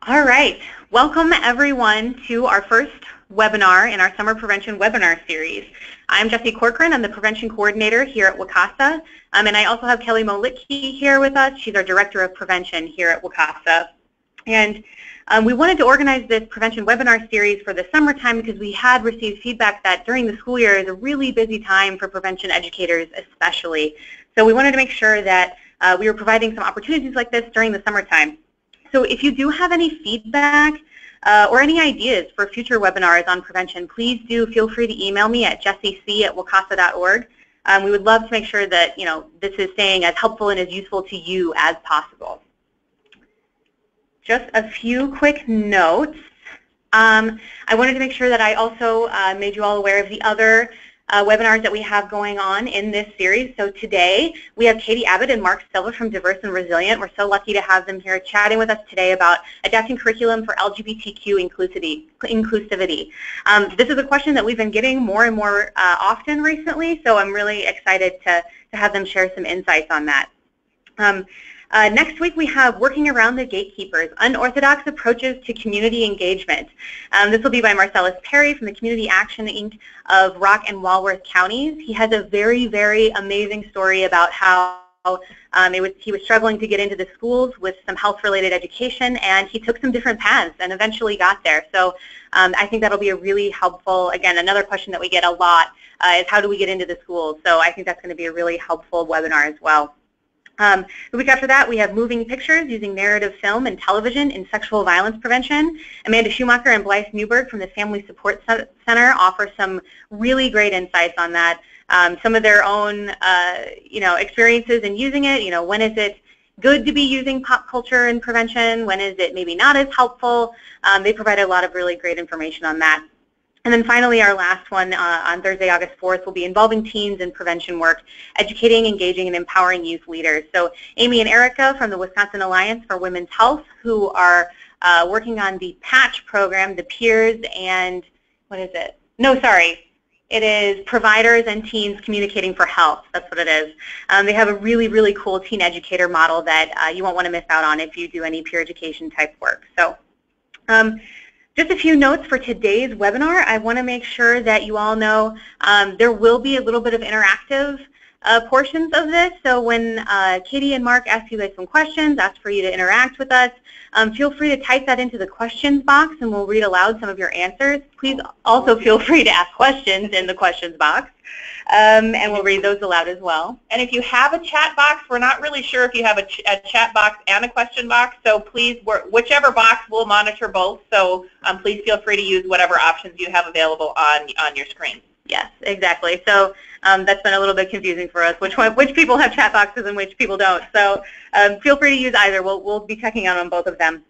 All right. Welcome, everyone, to our first webinar in our Summer Prevention webinar series. I'm Jessie Corcoran. I'm the Prevention Coordinator here at WCASA. And I also have Kelly Molitke here with us. She's our Director of Prevention here at WCASA. And we wanted to organize this prevention webinar series for the summertime because we had received feedback that during the school year is a really busy time for prevention educators especially. So we wanted to make sure that we were providing some opportunities like this during the summertime. So if you do have any feedback or any ideas for future webinars on prevention, please do feel free to email me at jessiec@wcasa.org. We would love to make sure that this is staying as helpful and as useful to you as possible. Just a few quick notes. I wanted to make sure that I also made you all aware of the other webinars that we have going on in this series. So today we have Katie Abbott and Mark Silva from Diverse and Resilient. We're so lucky to have them here chatting with us today about adapting curriculum for LGBTQ inclusivity. This is a question that we've been getting more and more often recently, so I'm really excited to have them share some insights on that. Next week we have Working Around the Gatekeepers, Unorthodox Approaches to Community Engagement. This will be by Marcellus Perry from the Community Action Inc. of Rock and Walworth counties. He has a very, very amazing story about how he was struggling to get into the schools with some health-related education, and he took some different paths and eventually got there. So I think that'll be a really helpful, again, another question that we get a lot is how do we get into the schools? So I think that's going to be a really helpful webinar as well. The week after that, we have Moving Pictures Using Narrative Film and Television in Sexual Violence Prevention. Amanda Schumacher and Blythe Newberg from the Family Support Center offer some really great insights on that. Some of their own, experiences in using it. When is it good to be using pop culture in prevention? When is it maybe not as helpful? They provide a lot of really great information on that. And then finally, our last one on Thursday, August 4th, will be Involving Teens in Prevention Work, Educating, Engaging, and Empowering Youth Leaders. So Amy and Erica from the Wisconsin Alliance for Women's Health, who are working on the PATCH program, the Peers and, what is it? No, sorry. It is Providers and Teens Communicating for Health. That's what it is. They have a really, really cool teen educator model that you won't want to miss out on if you do any peer education type work. So. Just a few notes for today's webinar. I want to make sure that you all know there will be a little bit of interactive portions of this. So when Katie and Mark ask you guys some questions, ask for you to interact with us, feel free to type that into the questions box and we'll read aloud some of your answers. Please also feel free to ask questions in the questions box. And we'll read those aloud as well. And if you have a chat box, we're not really sure if you have a chat box and a question box, so please, whichever box, we'll monitor both, so please feel free to use whatever options you have available on your screen. Yes, exactly. So that's been a little bit confusing for us, which people have chat boxes and which people don't. So feel free to use either. We'll be checking out on both of them.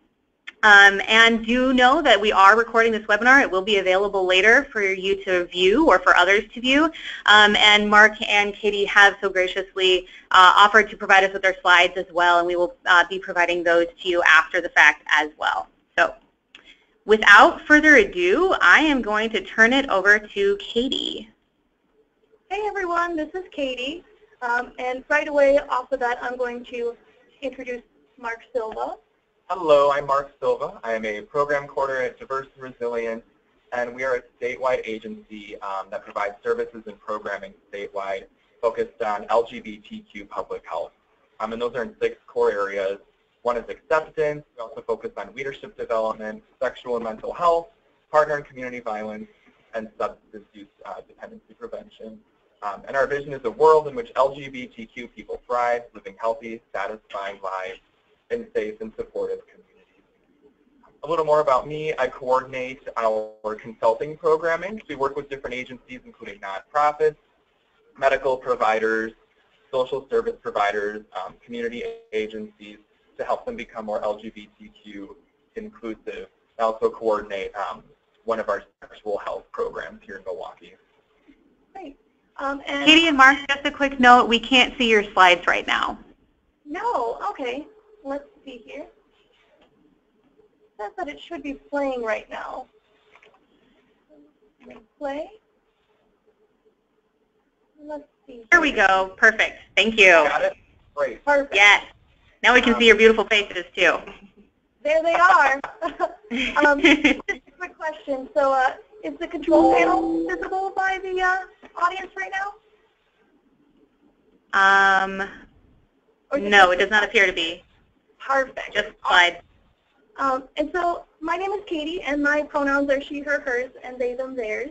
And do know that we are recording this webinar. It will be available later for you to view or for others to view. And Mark and Katie have so graciously offered to provide us with their slides as well, and we will be providing those to you after the fact as well. So without further ado, I am going to turn it over to Katie. Hey everyone, this is Katie. And right away off the bat, I'm going to introduce Mark Silva. Hello, I'm Mark Silva. I am a program coordinator at Diverse and Resilient, and we are a statewide agency that provides services and programming statewide focused on LGBTQ public health. And those are in 6 core areas. One is acceptance. We also focus on leadership development, sexual and mental health, partner and community violence, and substance use dependency prevention. And our vision is a world in which LGBTQ people thrive, living healthy, satisfying lives in safe and supportive communities. A little more about me. I coordinate our consulting programming. We work with different agencies, including nonprofits, medical providers, social service providers, community agencies, to help them become more LGBTQ inclusive. I also coordinate one of our sexual health programs here in Milwaukee. Great. Katie and Mark, just a quick note, we can't see your slides right now. No, okay. Let's see here. It says that it should be playing right now. Play. Let's see. Here we go. Perfect. Thank you. Got it? Great. Perfect. Yes. Now we can see your beautiful faces too. There they are. Just a quick question. So is the control panel visible by the audience right now? No, it does not appear to be. Perfect. Just slides. And so my name is Katie, and my pronouns are she, her, hers, and they, them, theirs.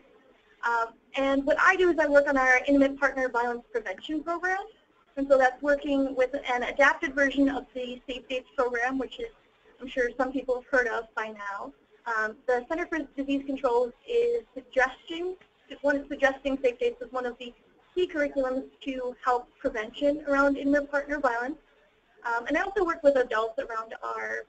And what I do is I work on our Intimate Partner Violence Prevention Program. And so that's working with an adapted version of the Safe Dates program, which is, I'm sure some people have heard of by now. The Center for Disease Control is suggesting Safe Dates as one of the key curriculums to help prevention around intimate partner violence. And I also work with adults around our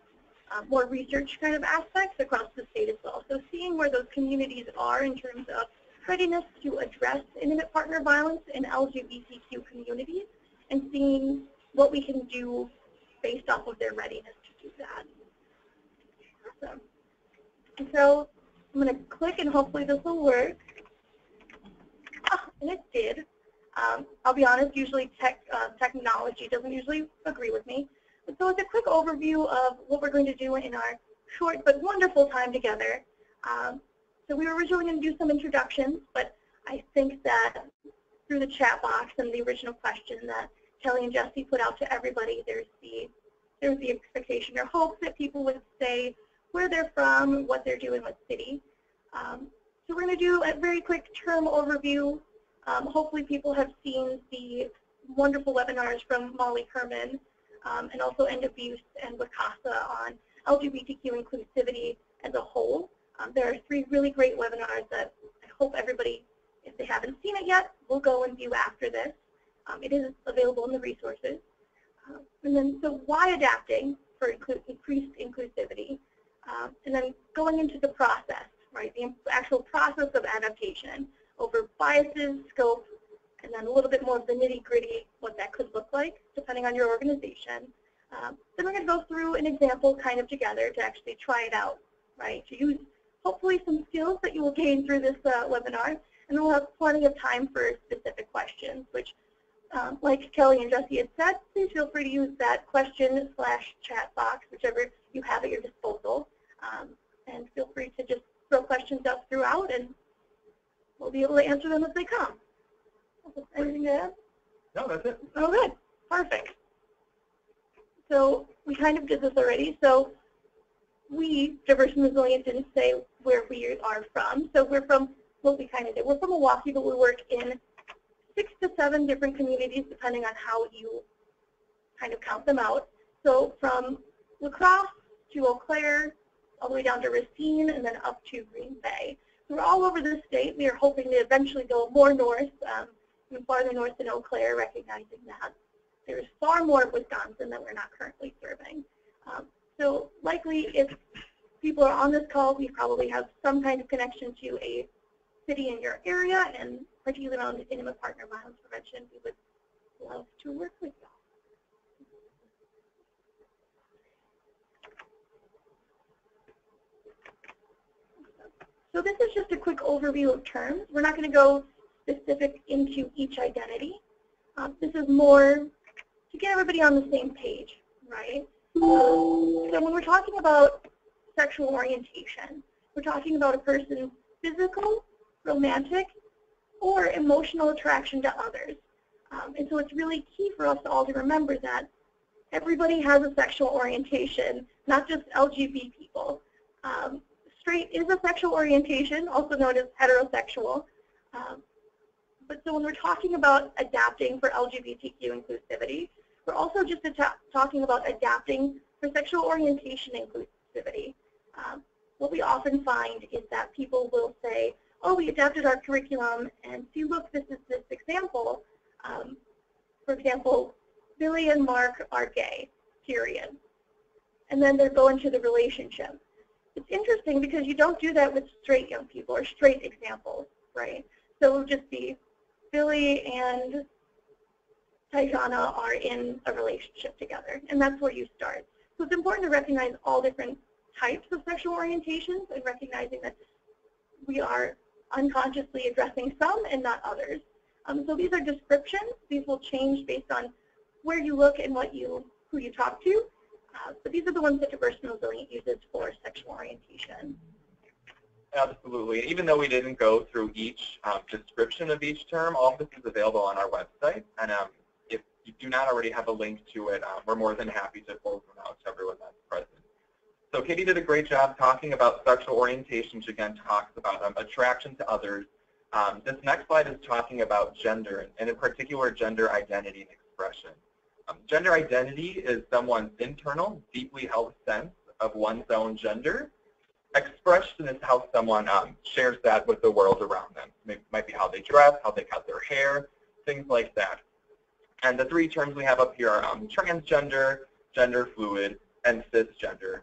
more research kind of aspects across the state as well. So seeing where those communities are in terms of readiness to address intimate partner violence in LGBTQ communities, and seeing what we can do based off of their readiness to do that. Awesome. And so I'm going to click, and hopefully this will work. And it did. I'll be honest, usually technology doesn't usually agree with me. But so it's a quick overview of what we're going to do in our short but wonderful time together. So we were originally going to do some introductions, but I think that through the chat box and the original question that Kelly and Jesse put out to everybody, there was the expectation or hope that people would say where they're from, what they're doing, what city. So we're going to do a very quick term overview. Hopefully people have seen the wonderful webinars from Molly Herman and also End Abuse and Wicasa on LGBTQ inclusivity as a whole. There are 3 really great webinars that I hope everybody, if they haven't seen it yet, will go and view after this. It is available in the resources. And then, so why adapting for increased inclusivity? And then going into the process, right, the actual process of adaptation over biases, scope, and then a little bit more of the nitty-gritty, what that could look like, depending on your organization. Then we're going to go through an example kind of together to actually try it out, right, to use hopefully some skills that you will gain through this webinar. And we'll have plenty of time for specific questions, which, like Kelly and Jesse had said, please feel free to use that question/chat box, whichever you have at your disposal. And feel free to just throw questions up throughout, and we'll be able to answer them as they come. Anything to add? No, that's it. Oh, good. Perfect. So we kind of did this already. So we, Diverse and Resilient, didn't say where we are from. So we're from, what we kind of did. We're from Milwaukee, but we work in 6 to 7 different communities, depending on how you kind of count them out. So from La Crosse to Eau Claire, all the way down to Racine, and then up to Green Bay. So we're all over the state. We are hoping to eventually go more north, even farther north than Eau Claire, recognizing that there's far more of Wisconsin that we're not currently serving. So likely, if people are on this call, we probably have some kind of connection to a city in your area, and particularly around intimate partner violence prevention, we would love to work with y'all. So this is just a quick overview of terms. We're not going to go specific into each identity. This is more to get everybody on the same page, right? So when we're talking about sexual orientation, we're talking about a person's physical, romantic, or emotional attraction to others. And so it's really key for us all to remember that everybody has a sexual orientation, not just LGBT people. Straight is a sexual orientation, also known as heterosexual. But so when we're talking about adapting for LGBTQ inclusivity, we're also just talking about adapting for sexual orientation inclusivity. What we often find is that people will say, oh, we adapted our curriculum, and see, look, this is this example. For example, Billy and Mark are gay, period. And then they go into the relationship. It's interesting because you don't do that with straight young people or straight examples, right? So it would just be Billy and Tijana are in a relationship together, and that's where you start. So it's important to recognize all different types of sexual orientations and recognizing that we are unconsciously addressing some and not others. So these are descriptions. These will change based on where you look and who you talk to. But these are the ones that Diverse and Resilient uses for sexual orientation. Absolutely. Even though we didn't go through each description of each term, all of this is available on our website. And if you do not already have a link to it, we're more than happy to forward them out to everyone that's present. So Katie did a great job talking about sexual orientation, which again talks about attraction to others. This next slide is talking about gender, and in particular gender identity and expression. Gender identity is someone's internal, deeply held sense of one's own gender. Expression is how someone shares that with the world around them. It might be how they dress, how they cut their hair, things like that. And the three terms we have up here are transgender, gender fluid, and cisgender.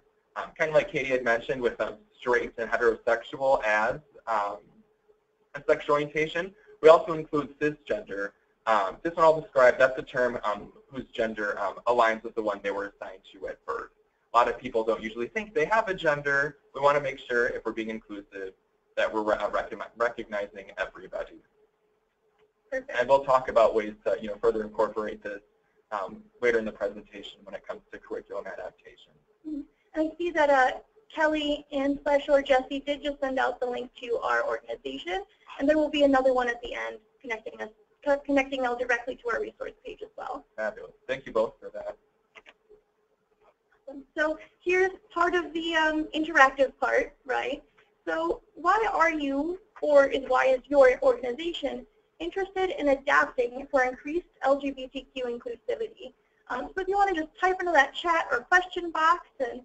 Kind of like Katie had mentioned with straight and heterosexual as a sexual orientation, we also include cisgender. This one I'll describe, that's a term whose gender aligns with the one they were assigned to at birth. A lot of people don't usually think they have a gender. We want to make sure, if we're being inclusive, that we're recognizing everybody. Perfect. And we'll talk about ways to further incorporate this later in the presentation when it comes to curriculum adaptation. Mm-hmm. And I see that Kelly and or Jesse did just send out the link to our organization, and there will be another one at the end connecting now directly to our resource page as well. Fabulous. Thank you both for that. So here's part of the interactive part, right? So why are you, or why is your organization interested in adapting for increased LGBTQ inclusivity? So if you want to just type into that chat or question box, and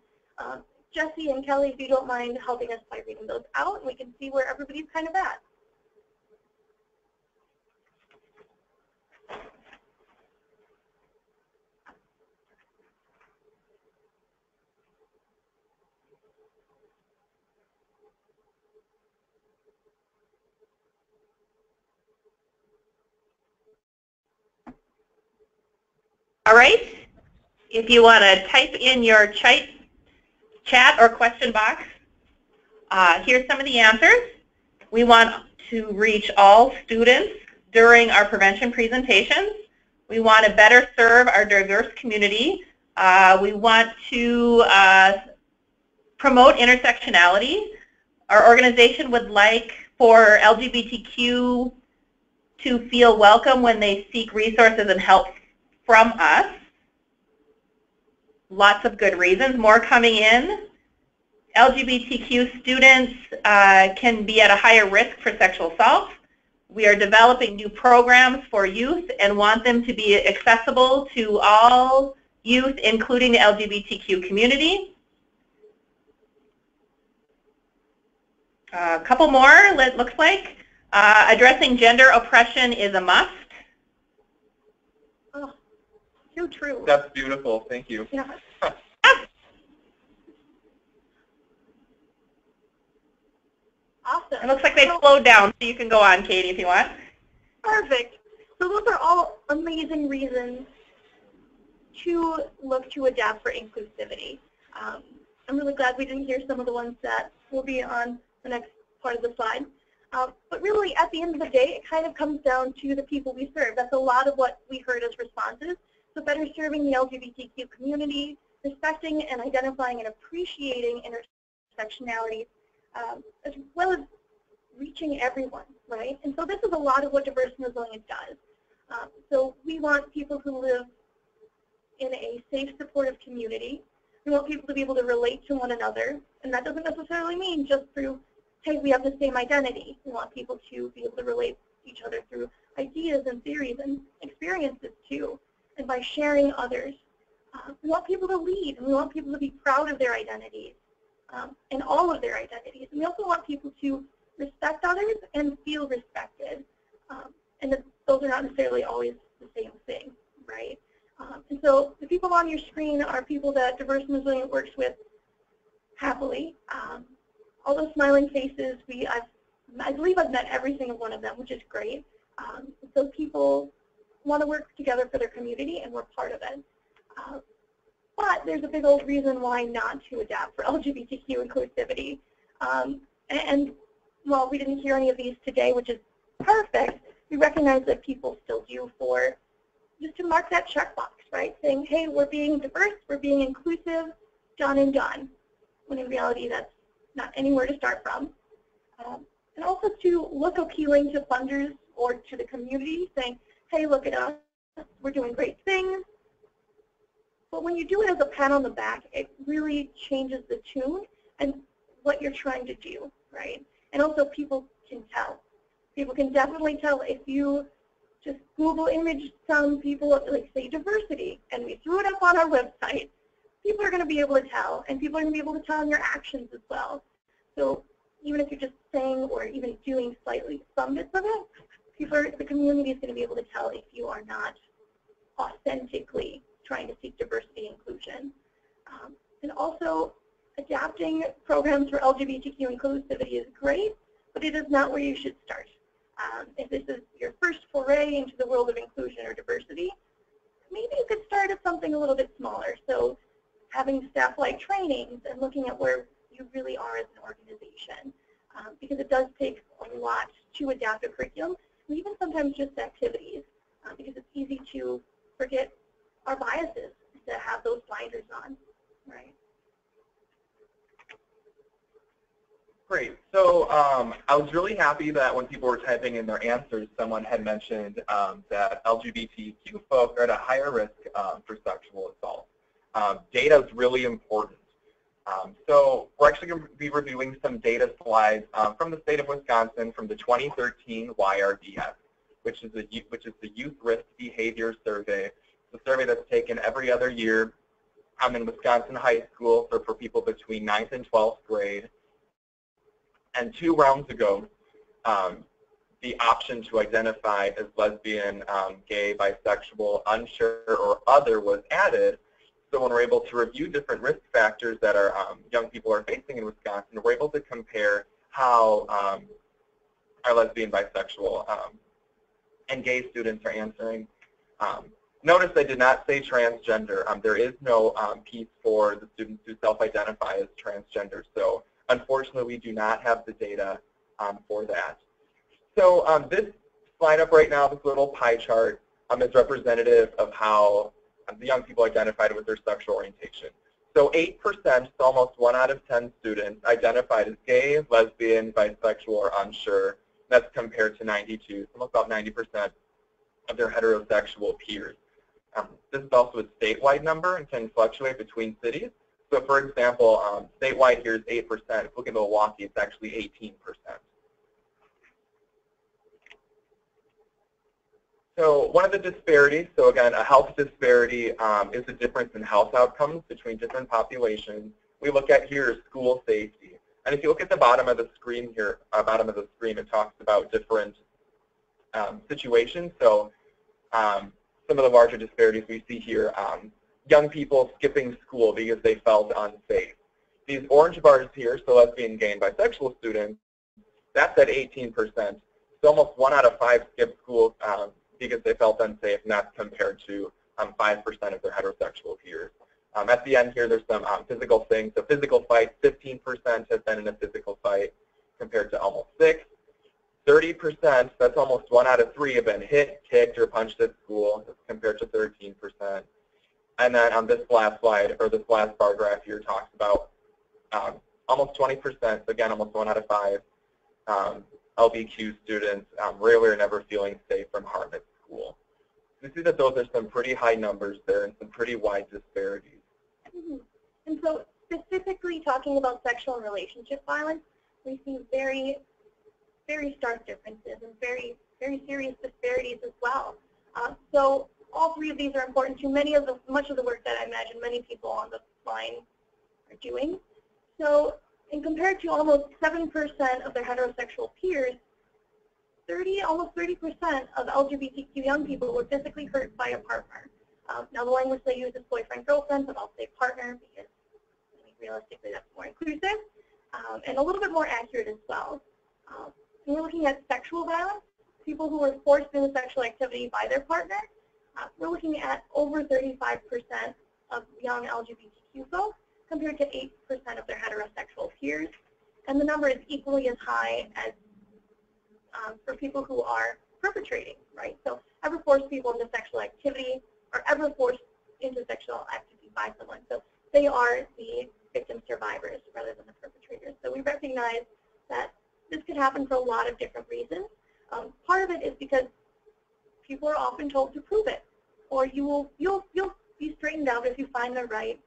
Jesse and Kelly, if you don't mind helping us by reading those out, and we can see where everybody's kind of at. All right. If you want to type in your chat or question box, here's some of the answers. We want to reach all students during our prevention presentations. We want to better serve our diverse community. We want to promote intersectionality. Our organization would like for LGBTQ to feel welcome when they seek resources and help from us. Lots of good reasons, more coming in. LGBTQ students can be at a higher risk for sexual assault. We are developing new programs for youth and want them to be accessible to all youth, including the LGBTQ community. A couple more, it looks like. Addressing gender oppression is a must. Oh, so true. That's beautiful. Thank you. Yeah. Awesome. It looks like they slowed down, so you can go on, Katie, if you want. Perfect. So those are all amazing reasons to look to adapt for inclusivity. I'm really glad we didn't hear some of the ones that will be on the next part of the slide. But really, at the end of the day, it kind of comes down to the people we serve. That's a lot of what we heard as responses. So better serving the LGBTQ community, respecting and identifying and appreciating intersectionality, as well as reaching everyone, right? And so this is a lot of what Diverse and Resilient does. So we want people who live in a safe, supportive community. We want people to be able to relate to one another, and that doesn't necessarily mean just through, hey, we have the same identity. We want people to be able to relate to each other through ideas and theories and experiences too. And by sharing others, we want people to lead, and we want people to be proud of their identities and all of their identities. And we also want people to respect others and feel respected. And those are not necessarily always the same thing, right? And so the people on your screen are people that Diverse and Resilient works with happily. All those smiling faces, I believe I've met every single one of them, which is great. So people want to work together for their community, and we're part of it. But there's a big old reason why not to adapt for LGBTQ inclusivity. And while we didn't hear any of these today, which is perfect, we recognize that people still do for just to mark that checkbox, right? Saying, hey, we're being diverse, we're being inclusive, done and done. When in reality, that's not anywhere to start from. And also to look appealing to funders or to the community, saying, hey, look at us, we're doing great things. But when you do it as a pat on the back, it really changes the tune and what you're trying to do, right? And also people can tell. People can definitely tell if you just Google image some people, like say diversity, and we threw it up on our website, people are going to be able to tell, and people are going to be able to tell in your actions as well. So even if you're just saying or even doing slightly some bits of it, the community is going to be able to tell if you are not authentically trying to seek diversity and inclusion. And also, adapting programs for LGBTQ inclusivity is great, but it is not where you should start. If this is your first foray into the world of inclusion or diversity, maybe you could start at something a little bit smaller. So having staff-like trainings and looking at where you really are as an organization, because it does take a lot to adapt a curriculum, and even sometimes just activities, because it's easy to forget our biases, to have those blinders on, right? Great. So I was really happy that when people were typing in their answers, someone had mentioned that LGBTQ folks are at a higher risk for sexual assault. Data is really important. So we're actually going to be reviewing some data slides from the state of Wisconsin from the 2013 YRDS, which is the Youth Risk Behavior Survey. It's a survey that's taken every other year in Wisconsin high school for people between 9th and 12th grade. And 2 rounds ago, the option to identify as lesbian, gay, bisexual, unsure, or other was added. So when we're able to review different risk factors that our young people are facing in Wisconsin, we're able to compare how our lesbian, bisexual, and gay students are answering. Notice I did not say transgender. There is no piece for the students who self-identify as transgender. So unfortunately, we do not have the data for that. So this slide up right now, this little pie chart, is representative of how the young people identified with their sexual orientation. So 8%, so almost 1 out of 10 students, identified as gay, lesbian, bisexual, or unsure. That's compared to 92, almost about 90% of their heterosexual peers. This is also a statewide number and can fluctuate between cities. So for example, statewide here is 8%. If you look at Milwaukee, it's actually 18%. So one of the disparities, so again, a health disparity is the difference in health outcomes between different populations. We look at here is school safety. And if you look at the bottom of the screen here, it talks about different situations. So some of the larger disparities we see here, young people skipping school because they felt unsafe. These orange bars here, so lesbian, gay, and bisexual students, that's at 18%. So almost 1 out of 5 skip school because they felt unsafe, and that's compared to 5% of their heterosexual peers. At the end here, there's some physical things. So physical fights, 15% have been in a physical fight compared to almost 6. 30%, that's almost 1 out of 3, have been hit, kicked, or punched at school compared to 13%. And then on this last slide, or this last bar graph here, talks about almost 20%, so again, almost 1 out of 5 LBQ students rarely or never feeling safe from harm at school. So you see that those are some pretty high numbers there and some pretty wide disparities. Mm-hmm. And so specifically talking about sexual and relationship violence, we see very, very stark differences and very, very serious disparities as well. So all 3 of these are important to much of the work that I imagine many people on the line are doing. So, and compared to almost 7% of their heterosexual peers, almost 30% of LGBTQ young people were physically hurt by a partner. Now the language they use is boyfriend, girlfriend, but I'll say partner because realistically that's more inclusive and a little bit more accurate as well. When we're looking at sexual violence, people who were forced into sexual activity by their partner, we're looking at over 35% of young LGBTQ folks compared to 8% of their heterosexual peers. And the number is equally as high as for people who are perpetrating, right? So ever force people into sexual activity or ever forced into sexual activity by someone. So they are the victim survivors rather than the perpetrators. So we recognize that this could happen for a lot of different reasons. Part of it is because people are often told to prove it, or you'll be straightened out if you find the right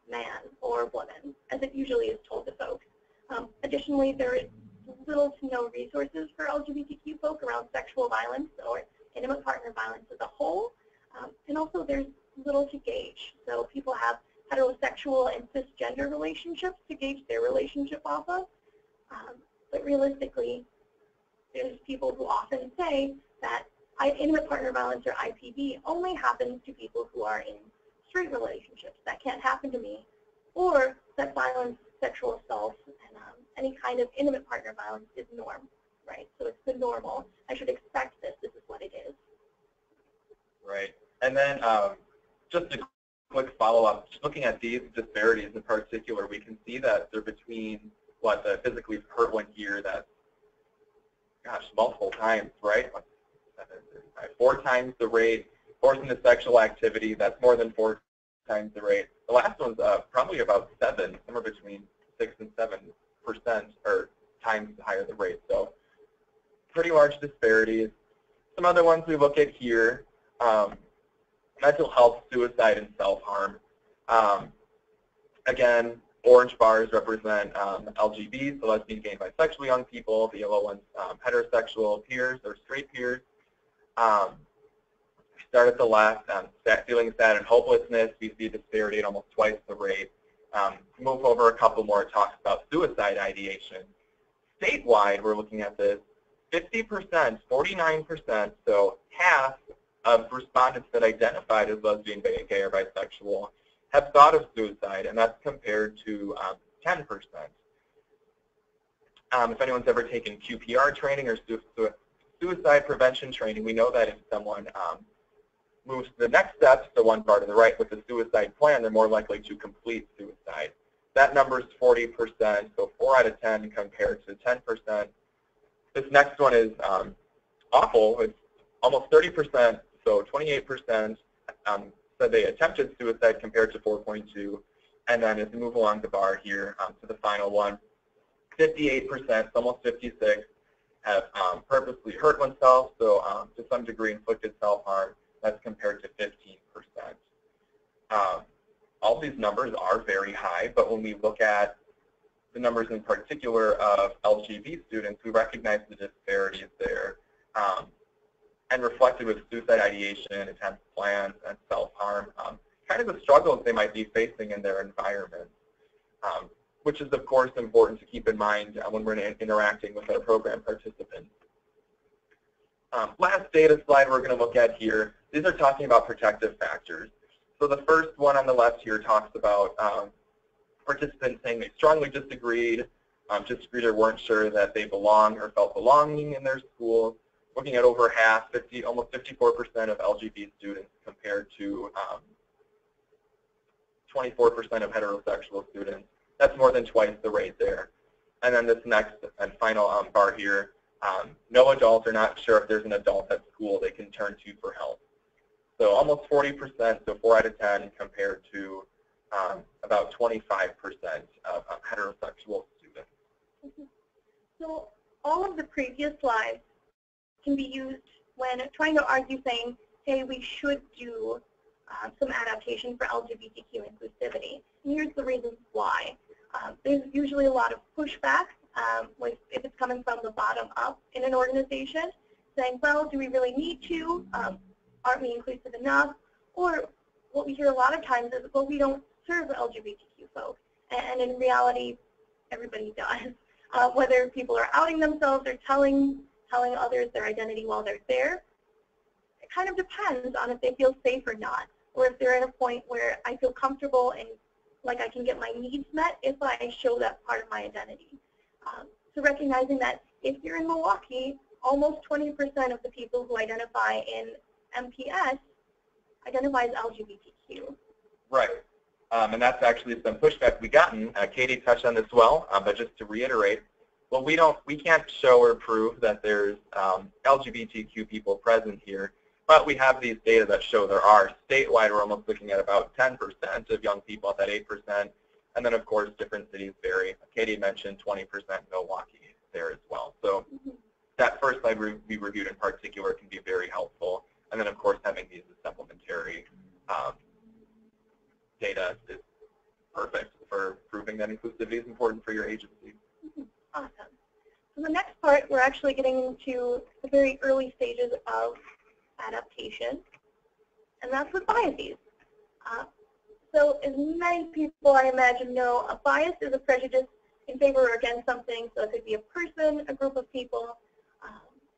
man or woman, as it usually is told to folks. Additionally, there is little to no resources for LGBTQ folk around sexual violence or intimate partner violence as a whole, and also there's little to gauge. So people have heterosexual and cisgender relationships to gauge their relationship off of, but realistically, there's people who often say that intimate partner violence or IPV only happens to people who are in straight relationships. That can't happen to me. Or that violence, sexual assault, and any kind of intimate partner violence is norm, right? So it's the normal. I should expect this. This is what it is. Right. And then just a quick follow-up, just looking at these disparities in particular, we can see that they're between what the physically hurt one here that's, gosh, multiple times, right? 4 times the rate, forced into sexual activity, that's more than 4 times the rate. The last one's probably about 7, somewhere between 6 and 7% or times higher the rate. So pretty large disparities. Some other ones we look at here, mental health, suicide, and self-harm. Again, orange bars represent LGBs, so lesbian, gay, and bisexual young people. The yellow ones, heterosexual peers or straight peers. Start at the left, feeling sad and hopelessness. We see a disparity at almost twice the rate. Move over a couple more, it talks about suicide ideation. Statewide, we're looking at this, 50%, 49%, so half of respondents that identified as lesbian, gay, or bisexual have thought of suicide, and that's compared to 10%. If anyone's ever taken QPR training or suicide prevention training, we know that if someone moves to the next step, the one bar to the right with the suicide plan, they're more likely to complete suicide. That number is 40%, so 4 out of 10 compared to 10%. This next one is awful. It's almost 30%, so 28% said they attempted suicide compared to 4.2. And then as we move along the bar here to the final one, 58%, almost 56, have purposely hurt oneself, so to some degree inflicted self-harm. That's compared to 15%. All these numbers are very high, but when we look at the numbers in particular of LGBT students, we recognize the disparities there and reflected with suicide ideation, attempt plans, and self-harm, kind of the struggles they might be facing in their environment, which is, of course, important to keep in mind when we're interacting with our program participants. Last data slide we're going to look at here, these are talking about protective factors. So the first one on the left here talks about participants saying they strongly disagreed or weren't sure that they belong or felt belonging in their schools. Looking at over half, almost 54% of LGBT students compared to 24% of heterosexual students. That's more than twice the rate there. And then this next and final bar here, no adults are not sure if there's an adult at school they can turn to for help. So almost 40%, so 4 out of 10 compared to about 25% of heterosexual students. So all of the previous slides can be used when trying to argue saying, hey, we should do some adaptation for LGBTQ inclusivity. And here's the reasons why. There's usually a lot of pushback if it's coming from the bottom up in an organization, saying, well, do we really need to? Aren't we inclusive enough? Or what we hear a lot of times is, well, we don't serve LGBTQ folks. And in reality, everybody does. Whether people are outing themselves or telling others their identity while they're there, it kind of depends on if they feel safe or not, or if they're at a point where I feel comfortable and like I can get my needs met if I show that part of my identity. So recognizing that if you're in Milwaukee, almost 20% of the people who identify in MPS identify as LGBTQ. Right. And that's actually some pushback we've gotten. Katie touched on this well, but just to reiterate, well, we can't show or prove that there's LGBTQ people present here, but we have these data that show there are. Statewide, we're almost looking at about 10% of young people at that 8%. And then, of course, different cities vary. Katie mentioned 20% Milwaukee there as well. So that first slide we reviewed in particular can be very helpful. And then, of course, having these as supplementary data is perfect for proving that inclusivity is important for your agency. Awesome. So the next part, we're actually getting into the very early stages of adaptation, and that's with biases. So as many people, I imagine, know, a bias is a prejudice in favor or against something. So it could be a person, a group of people,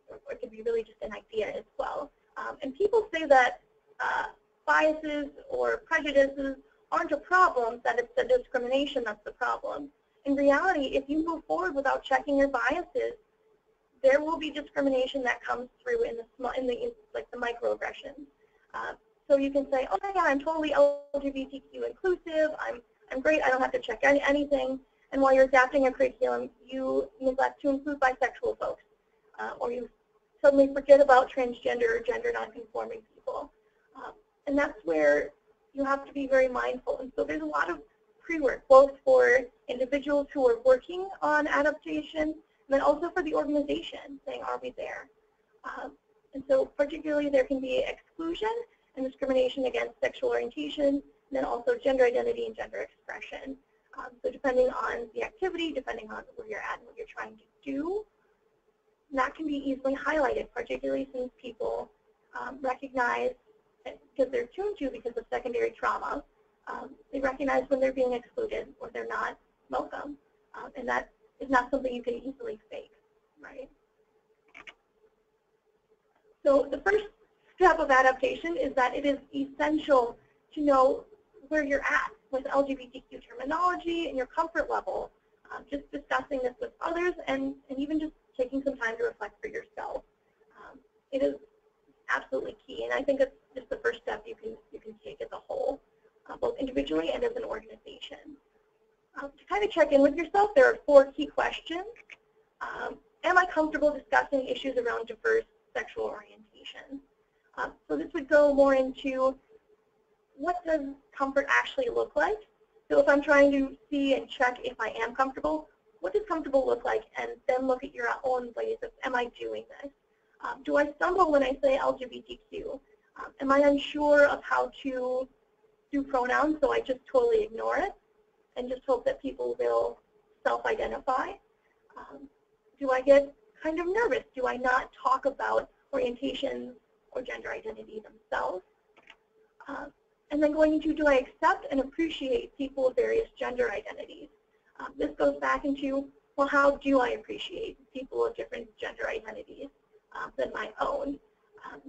or it could be really just an idea as well. And people say that biases or prejudices aren't a problem, that it's the discrimination that's the problem. In reality, if you move forward without checking your biases, there will be discrimination that comes through in the microaggressions. So you can say, oh yeah, I'm totally LGBTQ inclusive, I'm great, I don't have to check anything. And while you're adapting a curriculum, you neglect to include bisexual folks, or you suddenly forget about transgender or gender nonconforming people. And that's where you have to be very mindful. And so there's a lot of pre-work, both for individuals who are working on adaptation, and then also for the organization, saying, are we there? And so particularly there can be exclusion and discrimination against sexual orientation, and then also gender identity and gender expression. So depending on the activity, depending on where you're at and what you're trying to do, that can be easily highlighted, particularly since people recognize, because they're tuned to because of secondary trauma, they recognize when they're being excluded or they're not welcome. And that is not something you can easily fake, right? So the first step of adaptation is that it is essential to know where you're at with LGBTQ terminology and your comfort level, just discussing this with others and even just taking some time to reflect for yourself. It is absolutely key, and I think it's just the first step you can take as a whole, both individually and as an organization. To kind of check in with yourself, there are 4 key questions. Am I comfortable discussing issues around diverse sexual orientation? So this would go more into what does comfort actually look like? So if I'm trying to see and check if I am comfortable, what does comfortable look like? And then look at your own ways of, am I doing this? Do I stumble when I say LGBTQ? Am I unsure of how to do pronouns, so I just totally ignore it and just hope that people will self-identify? Do I get kind of nervous? Do I not talk about orientations or gender identity themselves? And then going into, do I accept and appreciate people of various gender identities? This goes back into, well, how do I appreciate people of different gender identities than my own?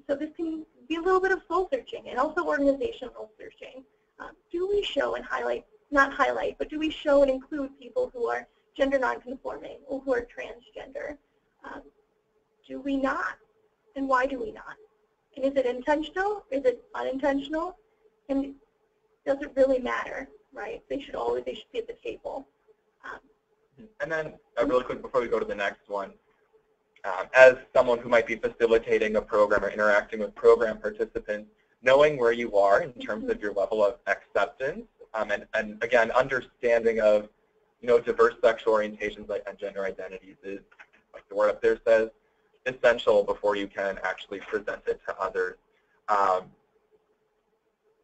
So this can be a little bit of soul searching and also organizational searching. Do we show and highlight, not highlight, but do we show and include people who are gender nonconforming or who are transgender? Do we not? And why do we not? And is it intentional? Is it unintentional? And does it really matter, right? They should be at the table. And then really quick before we go to the next one, as someone who might be facilitating a program or interacting with program participants, knowing where you are in terms of your level of acceptance, and again, understanding of, diverse sexual orientations and gender identities is, like the word up there says, essential before you can actually present it to others.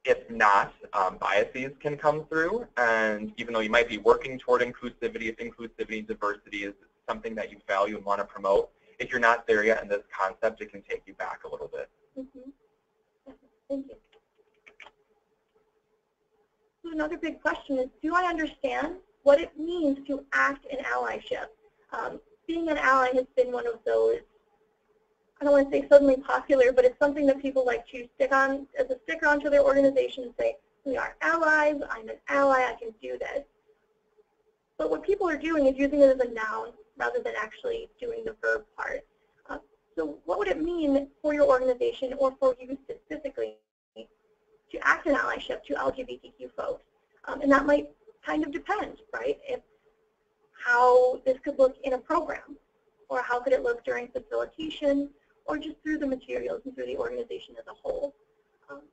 If not, biases can come through, and even though you might be working toward inclusivity, if inclusivity and diversity is something that you value and want to promote, if you're not there yet in this concept, it can take you back a little bit. Thank you. So another big question is, do I understand what it means to act in allyship? Being an ally has been one of those, I don't want to say suddenly popular, but it's something that people like to stick on as a sticker onto their organization and say, we are allies, I'm an ally, I can do this. But what people are doing is using it as a noun rather than actually doing the verb part. So what would it mean for your organization or for you specifically to act in allyship to LGBTQ folks? And that might kind of depend, right? how this could look in a program, or how could it look during facilitation, or just through the materials and through the organization as a whole.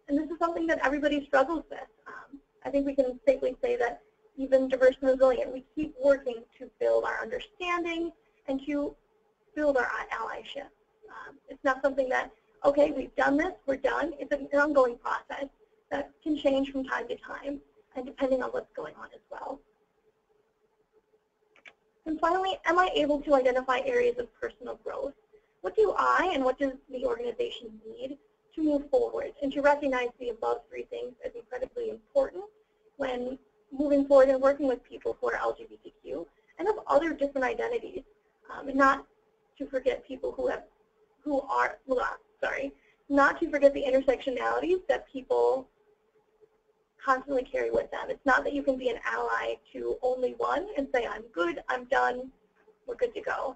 And this is something that everybody struggles with. I think we can safely say that even Diverse and Resilient, we keep working to build our understanding and to build our allyship. It's not something that, okay, we've done this, we're done. It's an ongoing process that can change from time to time, and depending on what's going on as well. And finally, am I able to identify areas of personal growth? What do I and what does the organization need to move forward, and to recognize the above three things as incredibly important when moving forward and working with people who are LGBTQ and of other different identities, and not to forget people not to forget the intersectionalities that people constantly carry with them. It's not that you can be an ally to only one and say, I'm good, I'm done, we're good to go.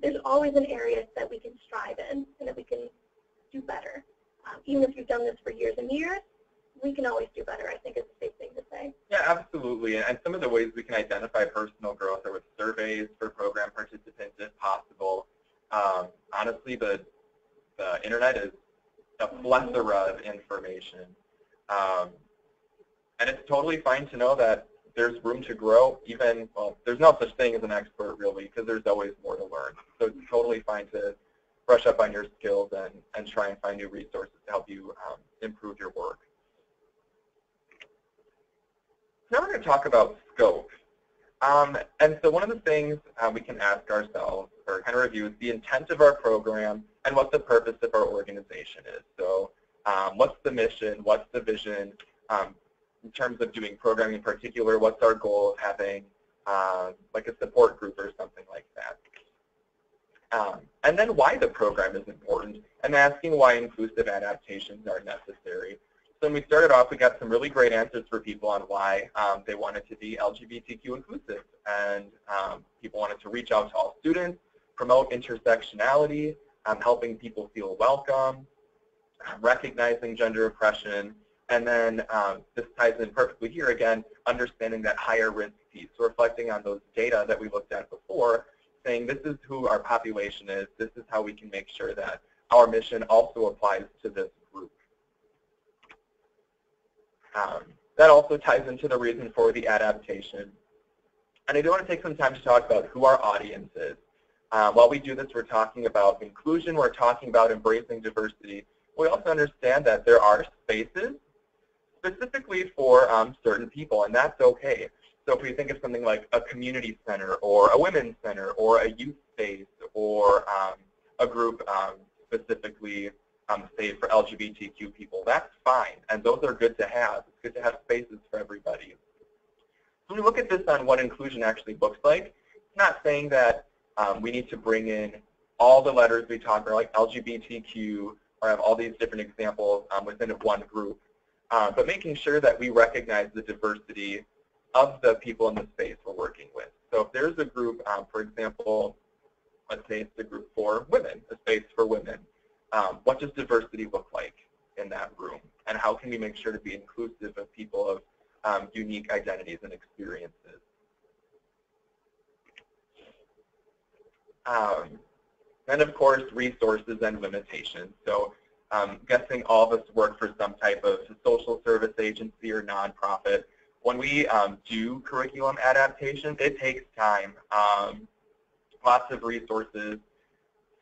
There's always an area that we can strive in and that we can do better. Even if you've done this for years and years, we can always do better, I think is a safe thing to say. Yeah, absolutely. And some of the ways we can identify personal growth are with surveys for program participants if possible. Honestly, the internet is a plethora of information. And it's totally fine to know that there's room to grow, even, well, there's no such thing as an expert really, because there's always more to learn. So it's totally fine to brush up on your skills and try and find new resources to help you improve your work. Now we're going to talk about scope. And so one of the things we can ask ourselves, or kind of review, is the intent of our program and what the purpose of our organization is. So what's the mission, what's the vision, in terms of doing programming in particular, what's our goal of having like a support group or something like that. And then why the program is important, and asking why inclusive adaptations are necessary. So when we started off, we got some really great answers for people on why they wanted to be LGBTQ inclusive. And people wanted to reach out to all students, promote intersectionality, helping people feel welcome, recognizing gender oppression, and then this ties in perfectly here again, understanding that higher risk piece. So reflecting on those data that we looked at before, saying this is who our population is, this is how we can make sure that our mission also applies to this group. That also ties into the reason for the adaptation. And I do want to take some time to talk about who our audience is. While we do this, we're talking about inclusion, we're talking about embracing diversity. We also understand that there are spaces specifically for certain people, and that's okay. So if we think of something like a community center or a women's center or a youth space or a group specifically saved for LGBTQ people, that's fine, and those are good to have. It's good to have spaces for everybody. So when we look at this on what inclusion actually looks like, it's not saying that we need to bring in all the letters we talk about, like LGBTQ, or have all these different examples within one group, but making sure that we recognize the diversity of the people in the space we're working with. So if there's a group, for example, let's say it's a group for women, a space for women, what does diversity look like in that room? And how can we make sure to be inclusive of people of unique identities and experiences? And of course, resources and limitations. So guessing all of us work for some type of social service agency or nonprofit. When we do curriculum adaptation, it takes time, lots of resources.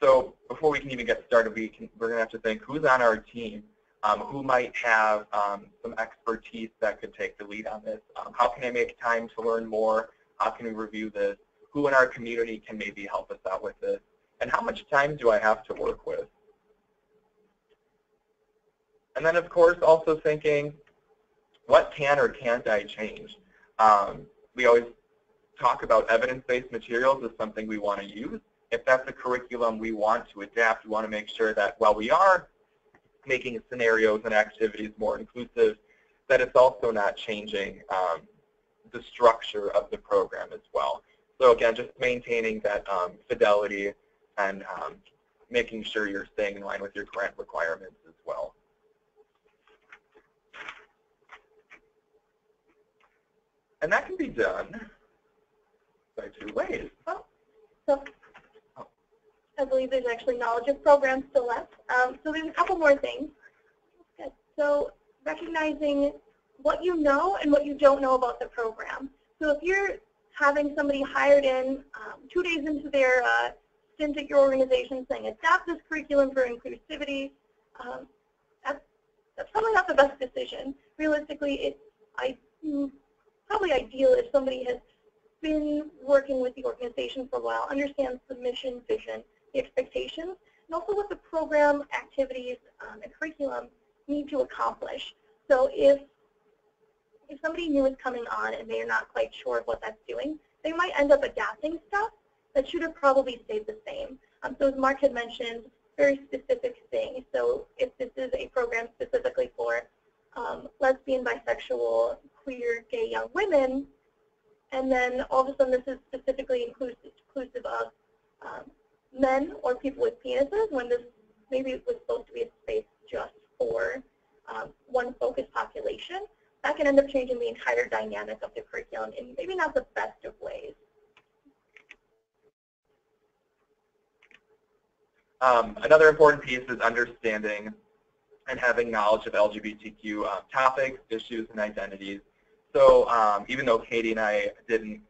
So before we can even get started, we're going to have to think who's on our team, who might have some expertise that could take the lead on this. How can I make time to learn more? How can we review this? Who in our community can maybe help us out with this? And how much time do I have to work with? And then, of course, also thinking, what can or can't I change? We always talk about evidence-based materials as something we want to use. If that's a curriculum we want to adapt, we want to make sure that while we are making scenarios and activities more inclusive, that it's also not changing the structure of the program as well. So again, just maintaining that fidelity and making sure you're staying in line with your grant requirements as well. And that can be done by two ways. So I believe there's actually knowledge of programs still left. So there's a couple more things. Good. So recognizing what you know and what you don't know about the program. So if you're having somebody hired in 2 days into their stint at your organization saying, adapt this curriculum for inclusivity, that's probably not the best decision. Realistically, it's probably ideal if somebody has been working with the organization for a while, understands the mission, vision, the expectations, and also what the program activities and curriculum need to accomplish. So if somebody new is coming on and they're not quite sure of what that's doing, they might end up adapting stuff that should have probably stayed the same. So as Mark had mentioned, very specific things. So if this is a program specifically for lesbian, bisexual, queer, gay young women, and then all of a sudden this is specifically inclusive of men or people with penises, when this maybe it was supposed to be a space just for one focused population, that can end up changing the entire dynamic of the curriculum in maybe not the best of ways. Another important piece is understanding and having knowledge of LGBTQ topics, issues, and identities. So even though Katie and I didn't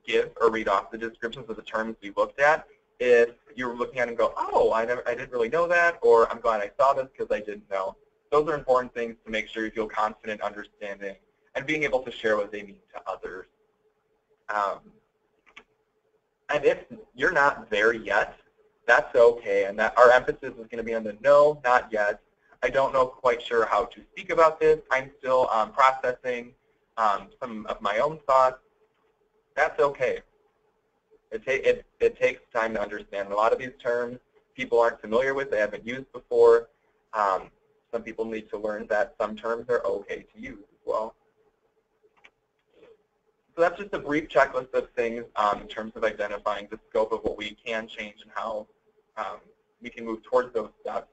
give or read off the descriptions of the terms we looked at, if you're looking at it and go, oh, I didn't really know that, or I'm glad I saw this because I didn't know. Those are important things to make sure you feel confident understanding and being able to share what they mean to others. And if you're not there yet, that's okay, and that our emphasis is going to be on the no, not yet. I don't know quite sure how to speak about this. I'm still processing some of my own thoughts. That's okay. It takes time to understand. A lot of these terms people aren't familiar with, they haven't used before. Some people need to learn that some terms are okay to use as well. So that's just a brief checklist of things in terms of identifying the scope of what we can change and how we can move towards those steps.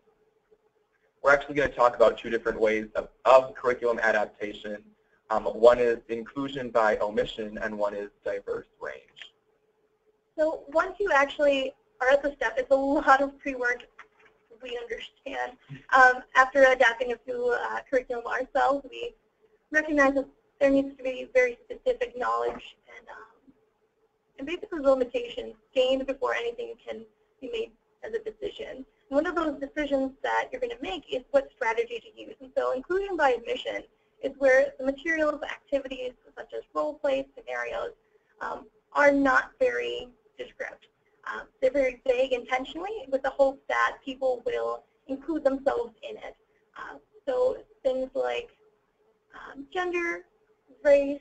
We're actually going to talk about two different ways of curriculum adaptation. One is inclusion by omission, and one is diverse range. So once you actually are at the step, it's a lot of pre-work, we understand. After adapting a few curriculum ourselves, we recognize that there needs to be very specific knowledge and basically limitations gained before anything can be made as a decision. One of those decisions that you're going to make is what strategy to use. And so inclusion by admission is where the materials, activities, such as role play scenarios, are not very descriptive. They're very vague intentionally with the hope that people will include themselves in it. So things like gender, race,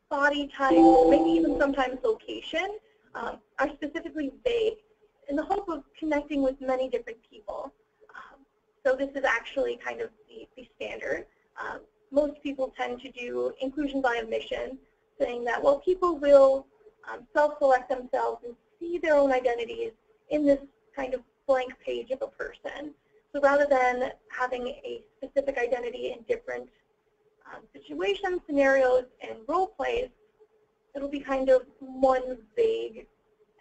body type, maybe even sometimes location, are specifically vague in the hope of connecting with many different people. So this is actually kind of the standard. Most people tend to do inclusion by omission, saying that, well, people will self-select themselves and see their own identities in this kind of blank page of a person. So rather than having a specific identity in different situations, scenarios, and role plays, it'll be kind of one vague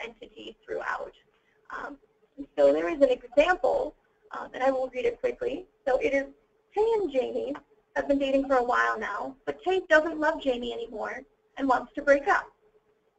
entity throughout. So there is an example, and I will read it quickly. So it is, Tay and Jamie have been dating for a while now, but Tay doesn't love Jamie anymore and wants to break up.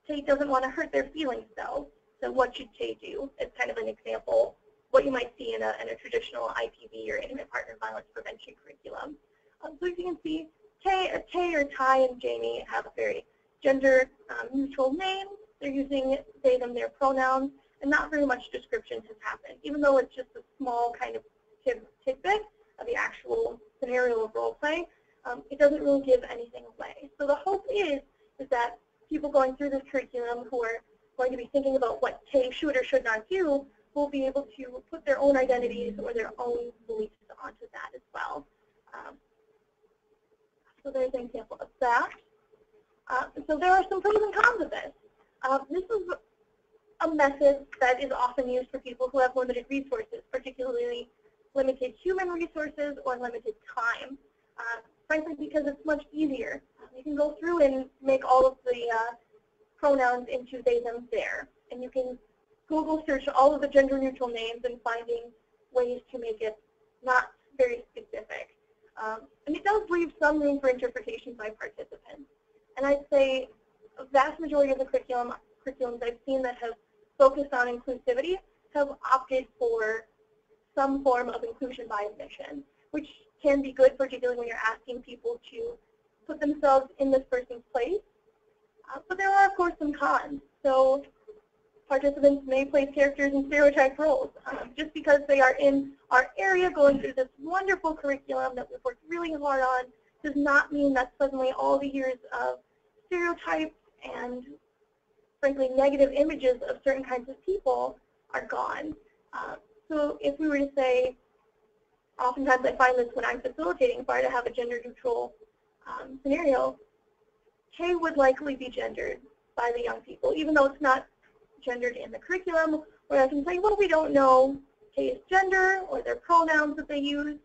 Tay doesn't want to hurt their feelings, though, so what should Tay do? It's kind of an example, what you might see in a traditional IPV or intimate partner violence prevention curriculum. So as you can see, Tay or Ty and Jamie have a very gender neutral name. They're using they, them, their pronouns, and not very much description has happened, even though it's just a small kind of tidbit of the actual scenario of role play. It doesn't really give anything away. So the hope is that people going through this curriculum who are going to be thinking about what Tay should or should not do will be able to put their own identities or their own beliefs onto that as well. So there's an example of that. So there are some pros and cons of this. This is a method that is often used for people who have limited resources, particularly limited human resources or limited time. Frankly, because it's much easier. You can go through and make all of the pronouns into they, them, their. And you can Google search all of the gender neutral names and finding ways to make it not very specific. And it does leave some room for interpretation by participants. And I'd say a vast majority of the curriculums I've seen that have focused on inclusivity have opted for some form of inclusion by omission, which can be good, particularly when you're asking people to put themselves in this person's place. But there are, of course, some cons. So participants may place characters in stereotype roles. Just because they are in our area going through this wonderful curriculum that we've worked really hard on does not mean that suddenly all the years of stereotypes and, frankly, negative images of certain kinds of people are gone. So if we were to say, oftentimes I find this when I'm facilitating, if I were to have a gender-neutral scenario, K would likely be gendered by the young people, even though it's not gendered in the curriculum, where I can say, well, we don't know K's gender or their pronouns that they use.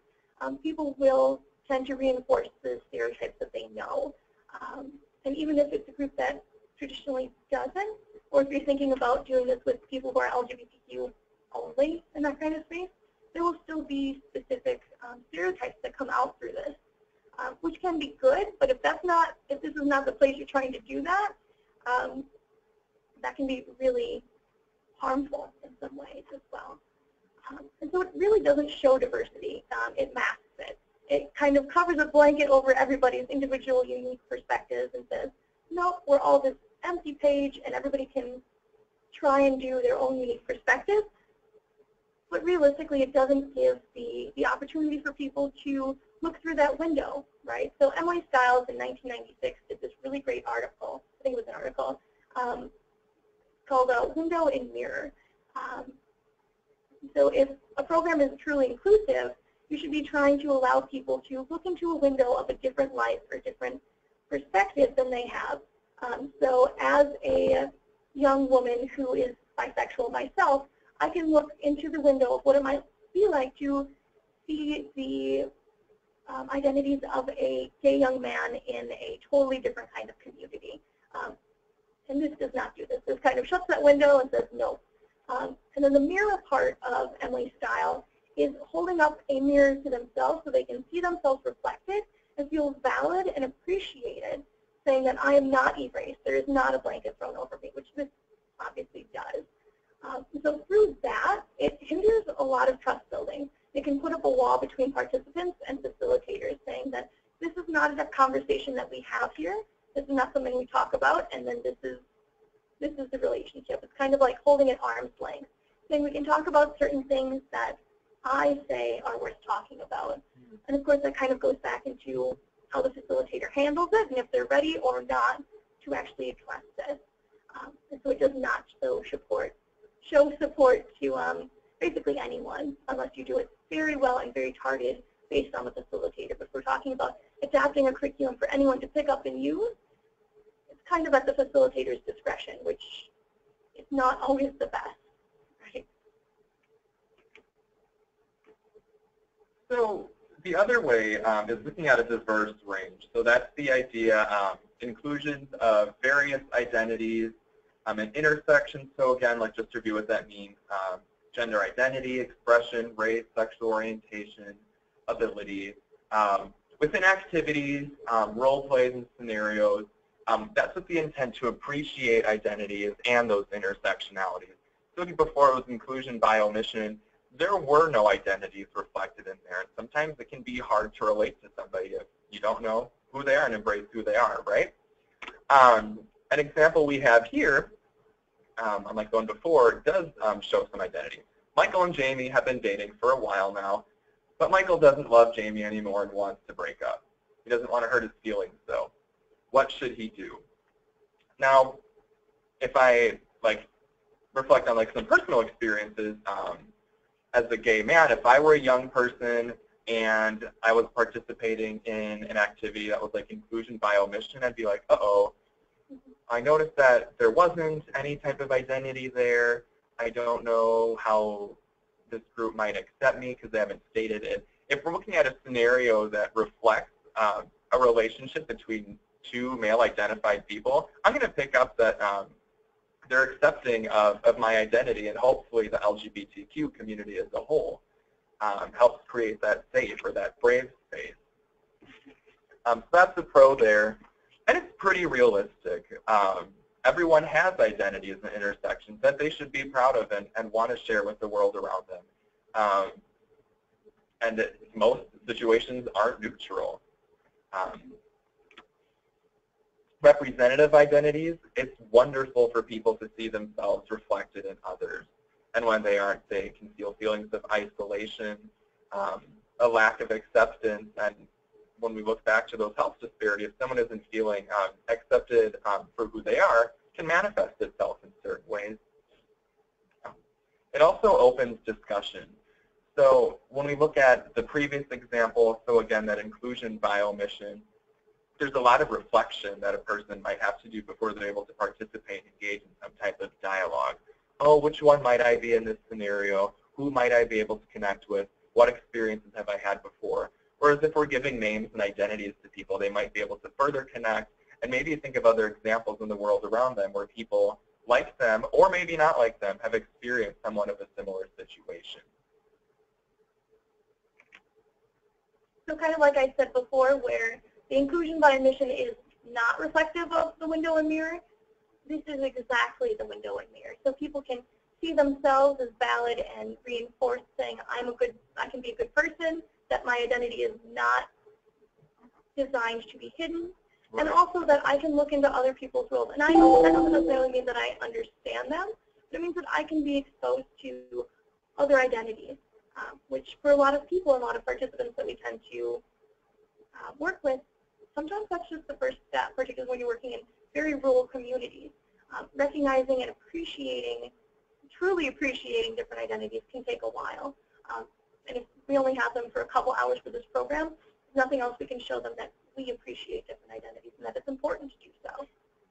People will tend to reinforce the stereotypes that they know. And even if it's a group that traditionally doesn't, or if you're thinking about doing this with people who are LGBTQ only in that kind of space, there will still be specific stereotypes that come out through this, which can be good. But if this is not the place you're trying to do that, that can be really harmful in some ways as well. And so it really doesn't show diversity. It masks it. It kind of covers a blanket over everybody's individual unique perspectives and says, no, we're all this empty page and everybody can try and do their own unique perspective. But realistically, it doesn't give the opportunity for people to look through that window, right? So Emily Stiles in 1996 did this really great article, I think it was an article, called Window and Mirror. So if a program is truly inclusive, you should be trying to allow people to look into a window of a different life or different perspective than they have. So as a young woman who is bisexual myself, I can look into the window of what it might be like to see the identities of a gay young man in a totally different kind of community. And this does not do this. This kind of shuts that window and says no. And then the mirror part of Emily's style is holding up a mirror to themselves so they can see themselves reflected and feel valid and appreciated, saying that I am not erased. There is not a blanket thrown over me, which this obviously does. So through that, it hinders a lot of trust building. It can put up a wall between participants and facilitators, saying that this is not a conversation that we have here. This is not something we talk about, and then this is the relationship. It's kind of like holding at arm's length, saying we can talk about certain things that I say are worth talking about. And of course, that kind of goes back into how the facilitator handles it, and if they're ready or not to actually address this. And so it does not show support to basically anyone, unless you do it very well and very targeted based on the facilitator. But if we're talking about adapting a curriculum for anyone to pick up and use, it's kind of at the facilitator's discretion, which is not always the best, right? So the other way is looking at a diverse range. So that's the idea, inclusions of various identities and intersections. So again, like just to review what that means, gender identity, expression, race, sexual orientation, ability. Within activities, role plays and scenarios, that's with the intent to appreciate identities and those intersectionalities. So before it was inclusion by omission, there were no identities reflected in there. And sometimes it can be hard to relate to somebody if you don't know who they are and embrace who they are, right? An example we have here, unlike the one before, does show some identity. Michael and Jamie have been dating for a while now, but Michael doesn't love Jamie anymore and wants to break up. He doesn't want to hurt his feelings, though. What should he do? Now, if I reflect on some personal experiences, as a gay man, if I were a young person and I was participating in an activity that was like inclusion by omission, I'd be like, uh-oh, I noticed that there wasn't any type of identity there. I don't know how this group might accept me because they haven't stated it. If we're looking at a scenario that reflects a relationship between two male-identified people, I'm going to pick up that they're accepting of my identity, and hopefully the LGBTQ community as a whole helps create that safe or that brave space. So that's the pro there, and it's pretty realistic. Everyone has identities and intersections that they should be proud of and want to share with the world around them. And most situations aren't neutral. Representative identities, it's wonderful for people to see themselves reflected in others. And when they aren't, they can feel feelings of isolation, a lack of acceptance. And when we look back to those health disparities, if someone isn't feeling accepted for who they are, can manifest itself in certain ways. It also opens discussion. So when we look at the previous example, so again, that inclusion by omission, there's a lot of reflection that a person might have to do before they're able to participate and engage in some type of dialogue. Oh, which one might I be in this scenario? Who might I be able to connect with? What experiences have I had before? Whereas if we're giving names and identities to people, they might be able to further connect and maybe think of other examples in the world around them where people like them, or maybe not like them, have experienced somewhat of a similar situation. So kind of like I said before, where the inclusion by omission is not reflective of the window and mirror, this is exactly the window and mirror. So people can see themselves as valid and reinforce saying, I can be a good person, that my identity is not designed to be hidden, right. And also that I can look into other people's worlds. And I know that doesn't necessarily mean that I understand them, but it means that I can be exposed to other identities, which for a lot of people, a lot of participants that we tend to work with, sometimes that's just the first step, particularly when you're working in very rural communities. Recognizing and appreciating, truly appreciating different identities can take a while. And if we only have them for a couple hours for this program, there's nothing else we can show them that we appreciate different identities and that it's important to do so.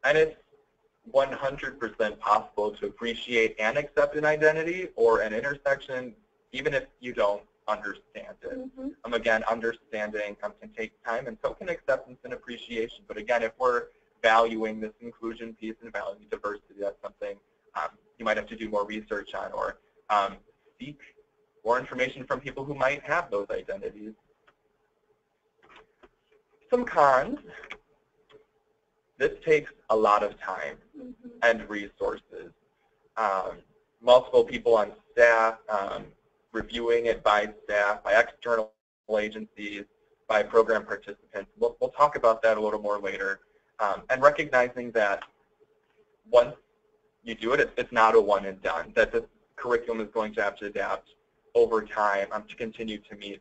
And it's 100% possible to appreciate and accept an identity or an intersection, even if you don't understand it. Mm-hmm. Again, understanding can take time, and so can acceptance and appreciation. But again, if we're valuing this inclusion piece and valuing diversity, that's something you might have to do more research on, or seek more information from people who might have those identities. Some cons. This takes a lot of time and resources. Multiple people on staff, reviewing it by staff, by external agencies, by program participants. We'll talk about that a little more later. And recognizing that once you do it, it's not a one and done, that this curriculum is going to have to adapt over time to continue to meet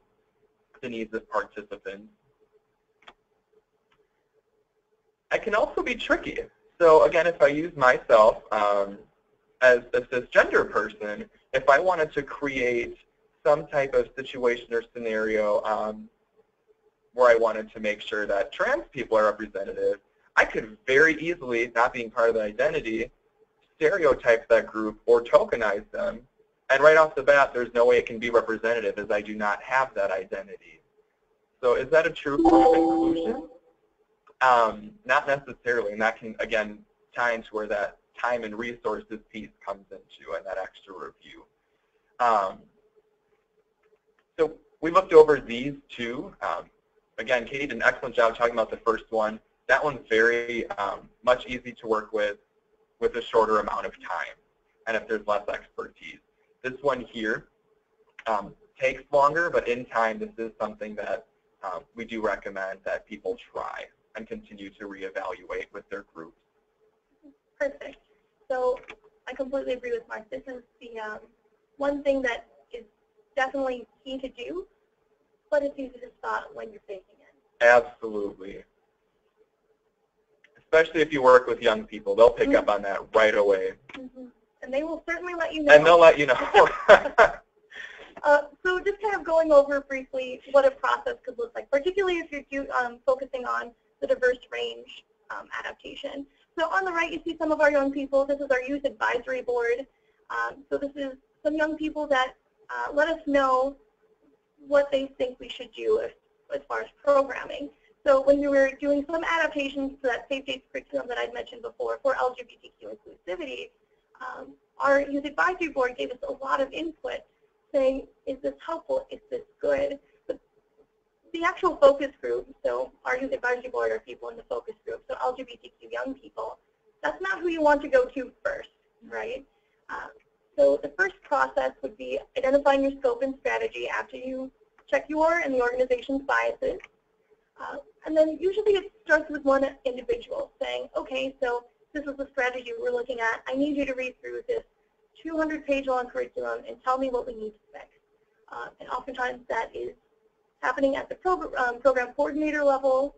the needs of participants. It can also be tricky. So again, if I use myself as a cisgender person, if I wanted to create some type of situation or scenario where I wanted to make sure that trans people are representative, I could very easily, not being part of the identity, stereotype that group or tokenize them. And right off the bat, there's no way it can be representative as I do not have that identity. So is that a true form of inclusion? Not necessarily, and that can, again, tie into where that time and resources piece comes into and that extra review. So we looked over these two. Again, Katie did an excellent job talking about the first one. That one's very much easy to work with a shorter amount of time, and if there's less expertise. This one here takes longer, but in time, this is something that we do recommend that people try and continue to reevaluate with their groups. Perfect. So I completely agree with Mark. This is the one thing that is definitely key to do, but it's easy to spot when you're faking it. Absolutely. Especially if you work with young people. They'll pick up on that right away. And they will certainly let you know. And they'll let you know. So just kind of going over briefly what a process could look like, particularly if you're focusing on the diverse range adaptation. So on the right, you see some of our young people. This is our youth advisory board. So this is some young people that let us know what they think we should do as far as programming. So when we were doing some adaptations to that safe dates curriculum that I'd mentioned before for LGBTQ inclusivity, our youth advisory board gave us a lot of input saying, is this helpful, is this good? But the actual focus group, so our youth advisory board are people in the focus group, so LGBTQ young people, that's not who you want to go to first, right? So the first process would be identifying your scope and strategy after you check your and the organization's biases. And then usually it starts with one individual saying, okay, so this is the strategy we're looking at. I need you to read through this 200-page long curriculum and tell me what we need to fix. And oftentimes that is happening at the program coordinator level.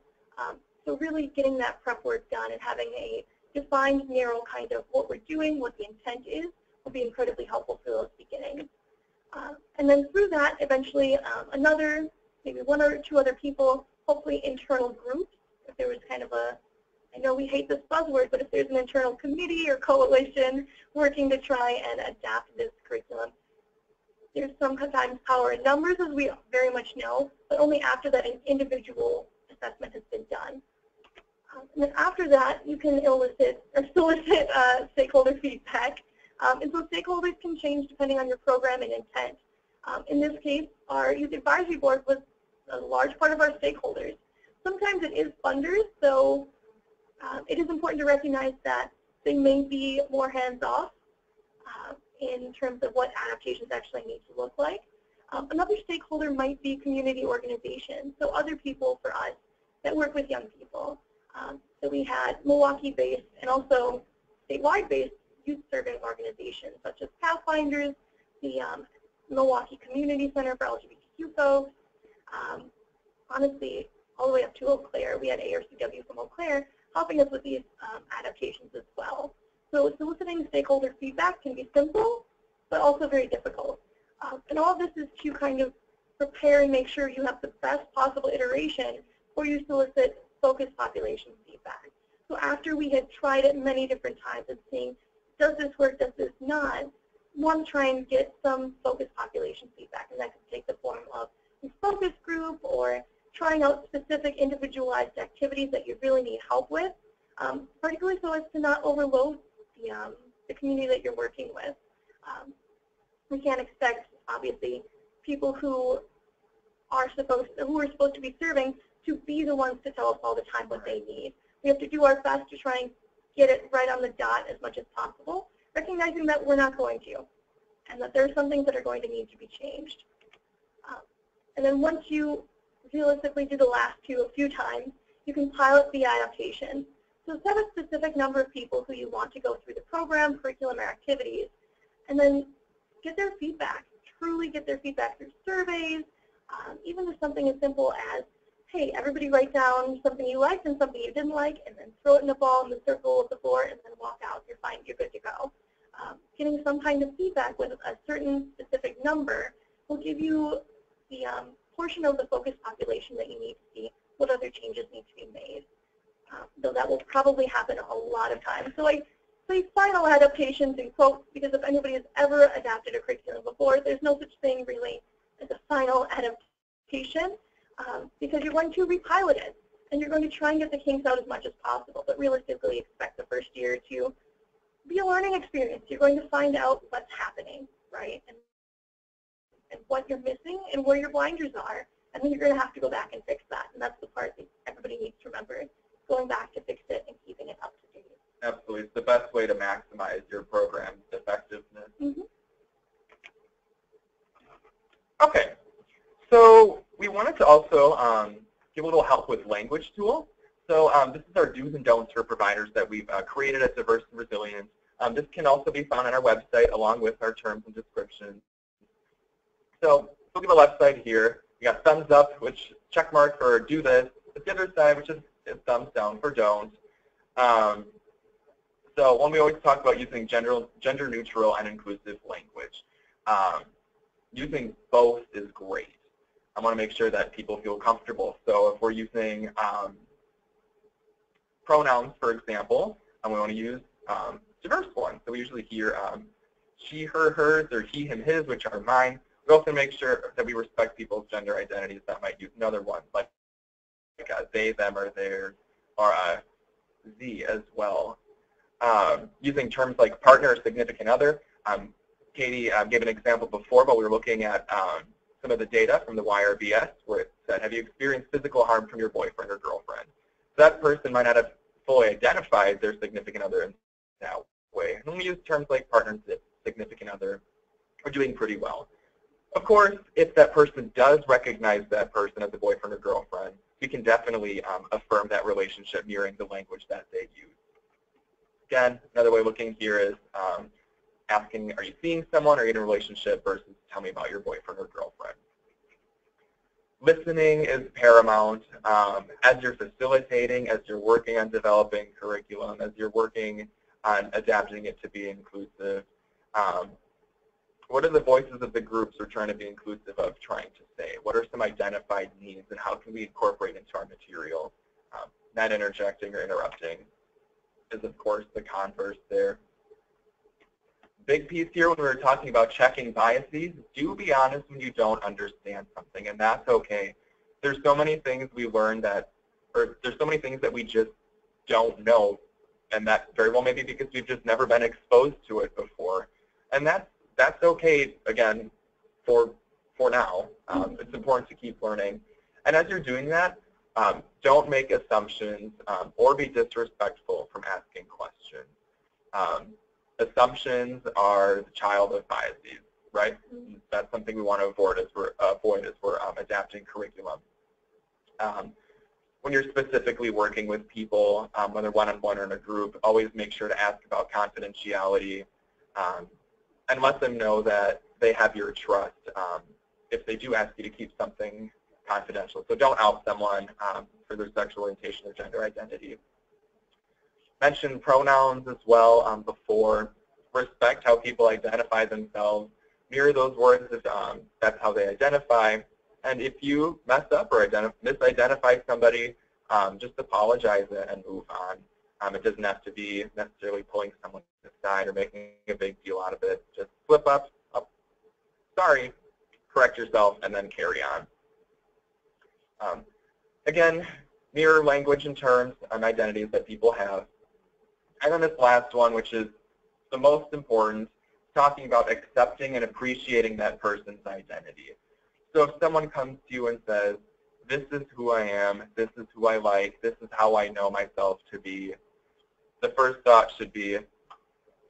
So really getting that prep work done and having a defined, narrow kind of what we're doing, what the intent is, will be incredibly helpful for those beginnings. And then through that, eventually another, maybe one or two other people, hopefully internal groups, if there was kind of a, I know we hate this buzzword, but if there's an internal committee or coalition working to try and adapt this curriculum, there's sometimes power in numbers, as we very much know, but only after that an individual assessment has been done. And then after that, you can solicit stakeholder feedback. And so stakeholders can change depending on your program and intent. In this case, our youth advisory board was a large part of our stakeholders. Sometimes it is funders, so it is important to recognize that they may be more hands-off in terms of what adaptations actually need to look like. Another stakeholder might be community organizations, so other people for us that work with young people. So we had Milwaukee-based and also statewide-based youth serving organizations such as Pathfinders, the Milwaukee Community Center for LGBTQ folks, honestly, all the way up to Eau Claire. We had ARCW from Eau Claire helping us with these adaptations as well. So soliciting stakeholder feedback can be simple, but also very difficult. And all of this is to kind of prepare and make sure you have the best possible iteration before you solicit focused population feedback. So after we had tried it many different times and seeing, does this work, does this not, we want to try and get some focused population feedback, and that could take the form of a focus group or trying out specific individualized activities that you really need help with, particularly so as to not overload the community that you're working with. We can't expect, obviously, people who are supposed to be serving to be the ones to tell us all the time what they need. We have to do our best to try and get it right on the dot as much as possible, recognizing that we're not going to, and that there are some things that are going to need to be changed. And then once you realistically do the last two a few times, you can pilot the adaptation. So set a specific number of people who you want to go through the program, curriculum, or activities, and then get their feedback, truly get their feedback through surveys, even with something as simple as, hey, everybody write down something you liked and something you didn't like, and then throw it in a ball in the circle of the floor, and then walk out. You're fine. You're good to go. Getting some kind of feedback with a certain specific number will give you the portion of the focus population that you need to see what other changes need to be made. Though that will probably happen a lot of times. So I say final adaptations in quotes because if anybody has ever adapted a curriculum before, there's no such thing really as a final adaptation because you're going to repilot it and you're going to try and get the kinks out as much as possible, but realistically expect the first year to be a learning experience. You're going to find out what's happening, right? And what you're missing and where your blinders are. And then you're going to have to go back and fix that. And that's the part that everybody needs to remember, going back to fix it and keeping it up to date. Absolutely. It's the best way to maximize your program's effectiveness. Mm-hmm. Okay. So we wanted to also give a little help with language tool. So this is our do's and don'ts for providers that we've created at Diverse and Resilient. This can also be found on our website along with our terms and descriptions. So look at the left side here. We got thumbs up, which check mark for do this. But the other side, which is thumbs down for don't. So one, we always talk about using gender neutral and inclusive language. Using both is great. I want to make sure that people feel comfortable. So if we're using pronouns, for example, and we want to use diverse ones. So we usually hear she, her, hers, or he, him, his, which are mine. We also make sure that we respect people's gender identities that might use another one, like as they, them, or theirs, or Z as well. Using terms like partner or significant other. Katie gave an example before, but we were looking at some of the data from the YRBS where it said, have you experienced physical harm from your boyfriend or girlfriend? So that person might not have fully identified their significant other in that way. And when we use terms like partner and significant other, we're doing pretty well. Of course, if that person does recognize that person as a boyfriend or girlfriend, we can definitely affirm that relationship mirroring the language that they use. Again, another way of looking here is asking, are you seeing someone or in a relationship versus tell me about your boyfriend or girlfriend. Listening is paramount. As you're facilitating, as you're working on developing curriculum, as you're working on adapting it to be inclusive, what are the voices of the groups we're trying to be inclusive of trying to say? What are some identified needs and how can we incorporate into our material? Not interjecting or interrupting is, of course, the converse there. Big piece here when we were talking about checking biases, do be honest when you don't understand something, and that's okay. There's so many things we learn that, or there's so many things that we just don't know, and that very well may be because we've just never been exposed to it before. And that's okay, again, for now. It's important to keep learning. And as you're doing that, don't make assumptions or be disrespectful from asking questions. Assumptions are the child of biases, right? That's something we want to avoid as we're adapting curriculum. When you're specifically working with people, whether one-on-one or in a group, always make sure to ask about confidentiality and let them know that they have your trust if they do ask you to keep something confidential. So don't out someone for their sexual orientation or gender identity. Mentioned pronouns as well before. Respect how people identify themselves. Mirror those words if that's how they identify. And if you mess up or misidentify somebody, just apologize and move on. It doesn't have to be necessarily pulling someone aside or making a big deal out of it. Just slip up, sorry, correct yourself, and then carry on. Again, mirror language and terms and identities that people have. And then this last one, which is the most important, talking about accepting and appreciating that person's identity. So if someone comes to you and says, this is who I am, this is who I like, this is how I know myself to be, the first thought should be,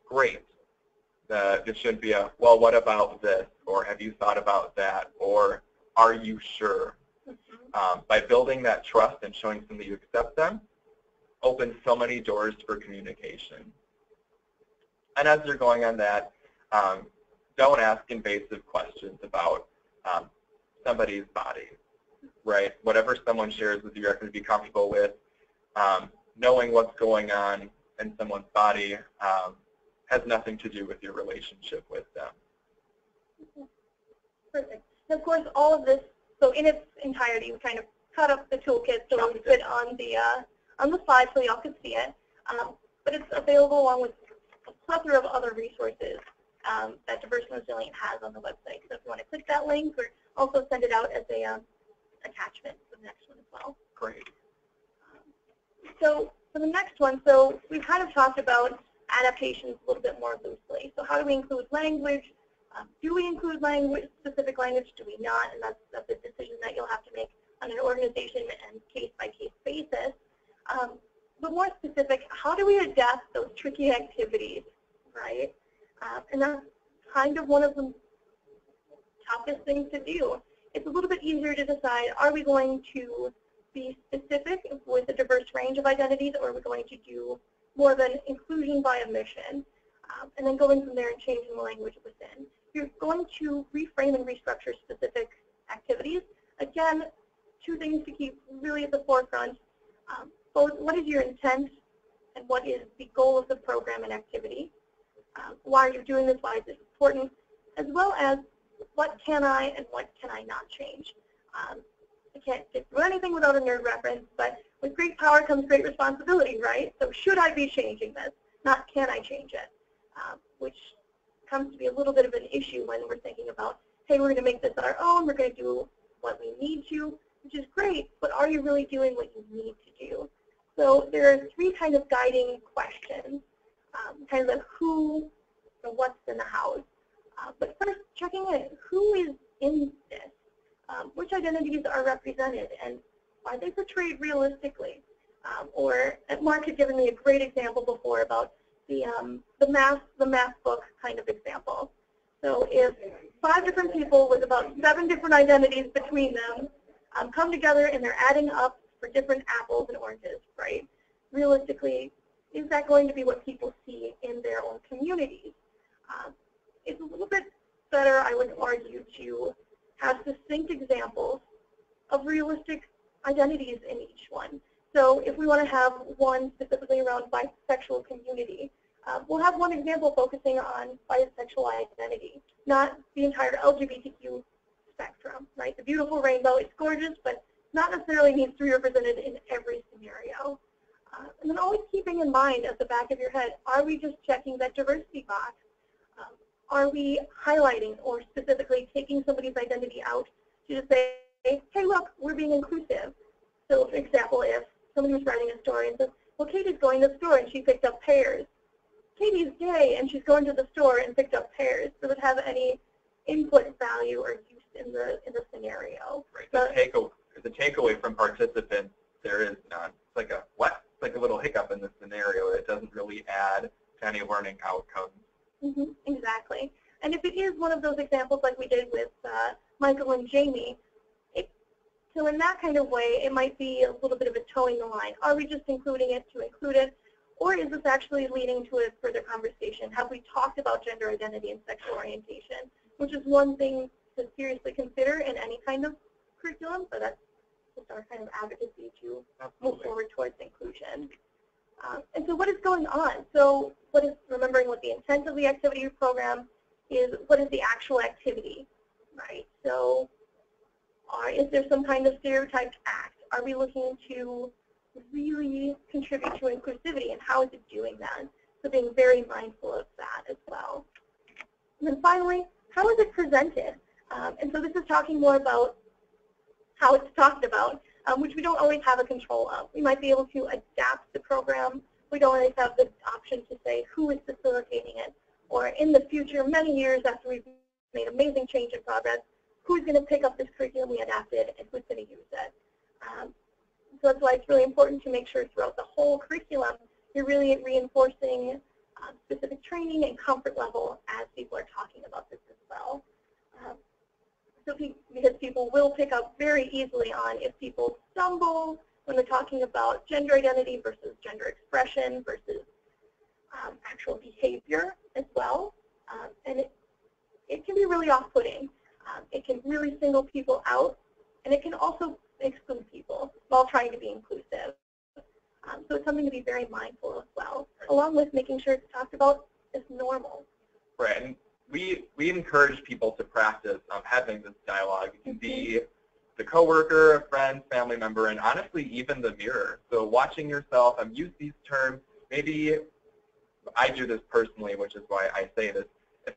great. It shouldn't be a, well, what about this? Or have you thought about that? Or are you sure? By building that trust and showing them that you accept them, opens so many doors for communication. And as you're going on that, don't ask invasive questions about somebody's body, right? Whatever someone shares with you, you're going to be comfortable with. Knowing what's going on in someone's body has nothing to do with your relationship with them. Perfect. And of course, all of this, so in its entirety, we kind of cut up the toolkit so it would fit on the slide so y'all could see it. But it's available along with a plethora of other resources that Diverse and Resilient has on the website. So if you want to click that link, or also send it out as a attachment for the next one as well. Great. So for the next one, so we've kind of talked about adaptations a little bit more loosely. So how do we include language? Do we include language, specific language? Do we not? And that's a decision that you'll have to make on an organization and case-by-case basis. But more specific, how do we adapt those tricky activities, right? And that's kind of one of the toughest things to do. It's a little bit easier to decide, are we going to be specific with a diverse range of identities, or are we going to do more of an inclusion by omission? And then going from there and changing the language within. You're going to reframe and restructure specific activities. Again, two things to keep really at the forefront. Both what is your intent and what is the goal of the program and activity? Why are you doing this? Why is this important? As well as what can I and what can I not change? I can't get through anything without a nerd reference, but with great power comes great responsibility, right? So should I be changing this? Not can I change it? Which comes to be a little bit of an issue when we're thinking about, hey, we're going to make this our own, we're going to do what we need to, which is great, but are you really doing what you need to do? So there are 3 kind of guiding questions, kind of the who, the what's, and the hows. But first, checking in, who is in this? Which identities are represented, and are they portrayed realistically? Or Mark had given me a great example before about the math book kind of example. So if 5 different people with about 7 different identities between them come together and they're adding up for different apples and oranges, right? Realistically, is that going to be what people see in their own communities? It's a little bit better, I would argue, to have succinct examples of realistic identities in each one. So if we want to have one specifically around bisexual community, we'll have one example focusing on bisexual identity, not the entire LGBTQ spectrum, right? The beautiful rainbow, it's gorgeous, but not necessarily needs to be represented in every scenario. And then always keeping in mind at the back of your head, are we just checking that diversity box? Are we highlighting or specifically taking somebody's identity out to just say, hey, look, we're being inclusive? So, for example, if somebody was writing a story and says, well, Katie's going to the store and she picked up pears. Katie's gay and she's going to the store and picked up pears. Does it have any input value or use in the scenario? Right. The takeaway from participants, there is none. It's like a what? It's like a little hiccup in the scenario. It doesn't really add to any learning outcomes. Exactly. And if it is one of those examples like we did with Michael and Jamie, so in that kind of way, it might be a little bit of a towing the line. Are we just including it to include it? Or is this actually leading to a further conversation? Have we talked about gender identity and sexual orientation, which is one thing to seriously consider in any kind of curriculum, so that's just our kind of advocacy to move forward towards inclusion. And so what is going on? So what is, remembering what the intent of the activity program is, what is the actual activity, right? So is there some kind of stereotyped act? Are we looking to really contribute to inclusivity, and how is it doing that? So being very mindful of that as well. And then finally, how is it presented? And so this is talking more about how it's talked about, which we don't always have a control of. We might be able to adapt the program. We don't always have the option to say who is facilitating it, or in the future, many years after we've made amazing change and progress, who's going to pick up this curriculum we adapted and who's going to use it. So that's why it's really important to make sure throughout the whole curriculum you're really reinforcing specific training and comfort level as people are talking about this as well. Because people will pick up very easily on if people stumble when they're talking about gender identity versus gender expression versus actual behavior as well. And it can be really off-putting. It can really single people out, and it can also exclude people while trying to be inclusive. So it's something to be very mindful of as well, along with making sure it's talked about as normal. Right, and we encourage people to practice having this dialogue. It can be the coworker, a friend, family member, and honestly even the mirror. So watching yourself, use these terms. Maybe I do this personally, which is why I say this. If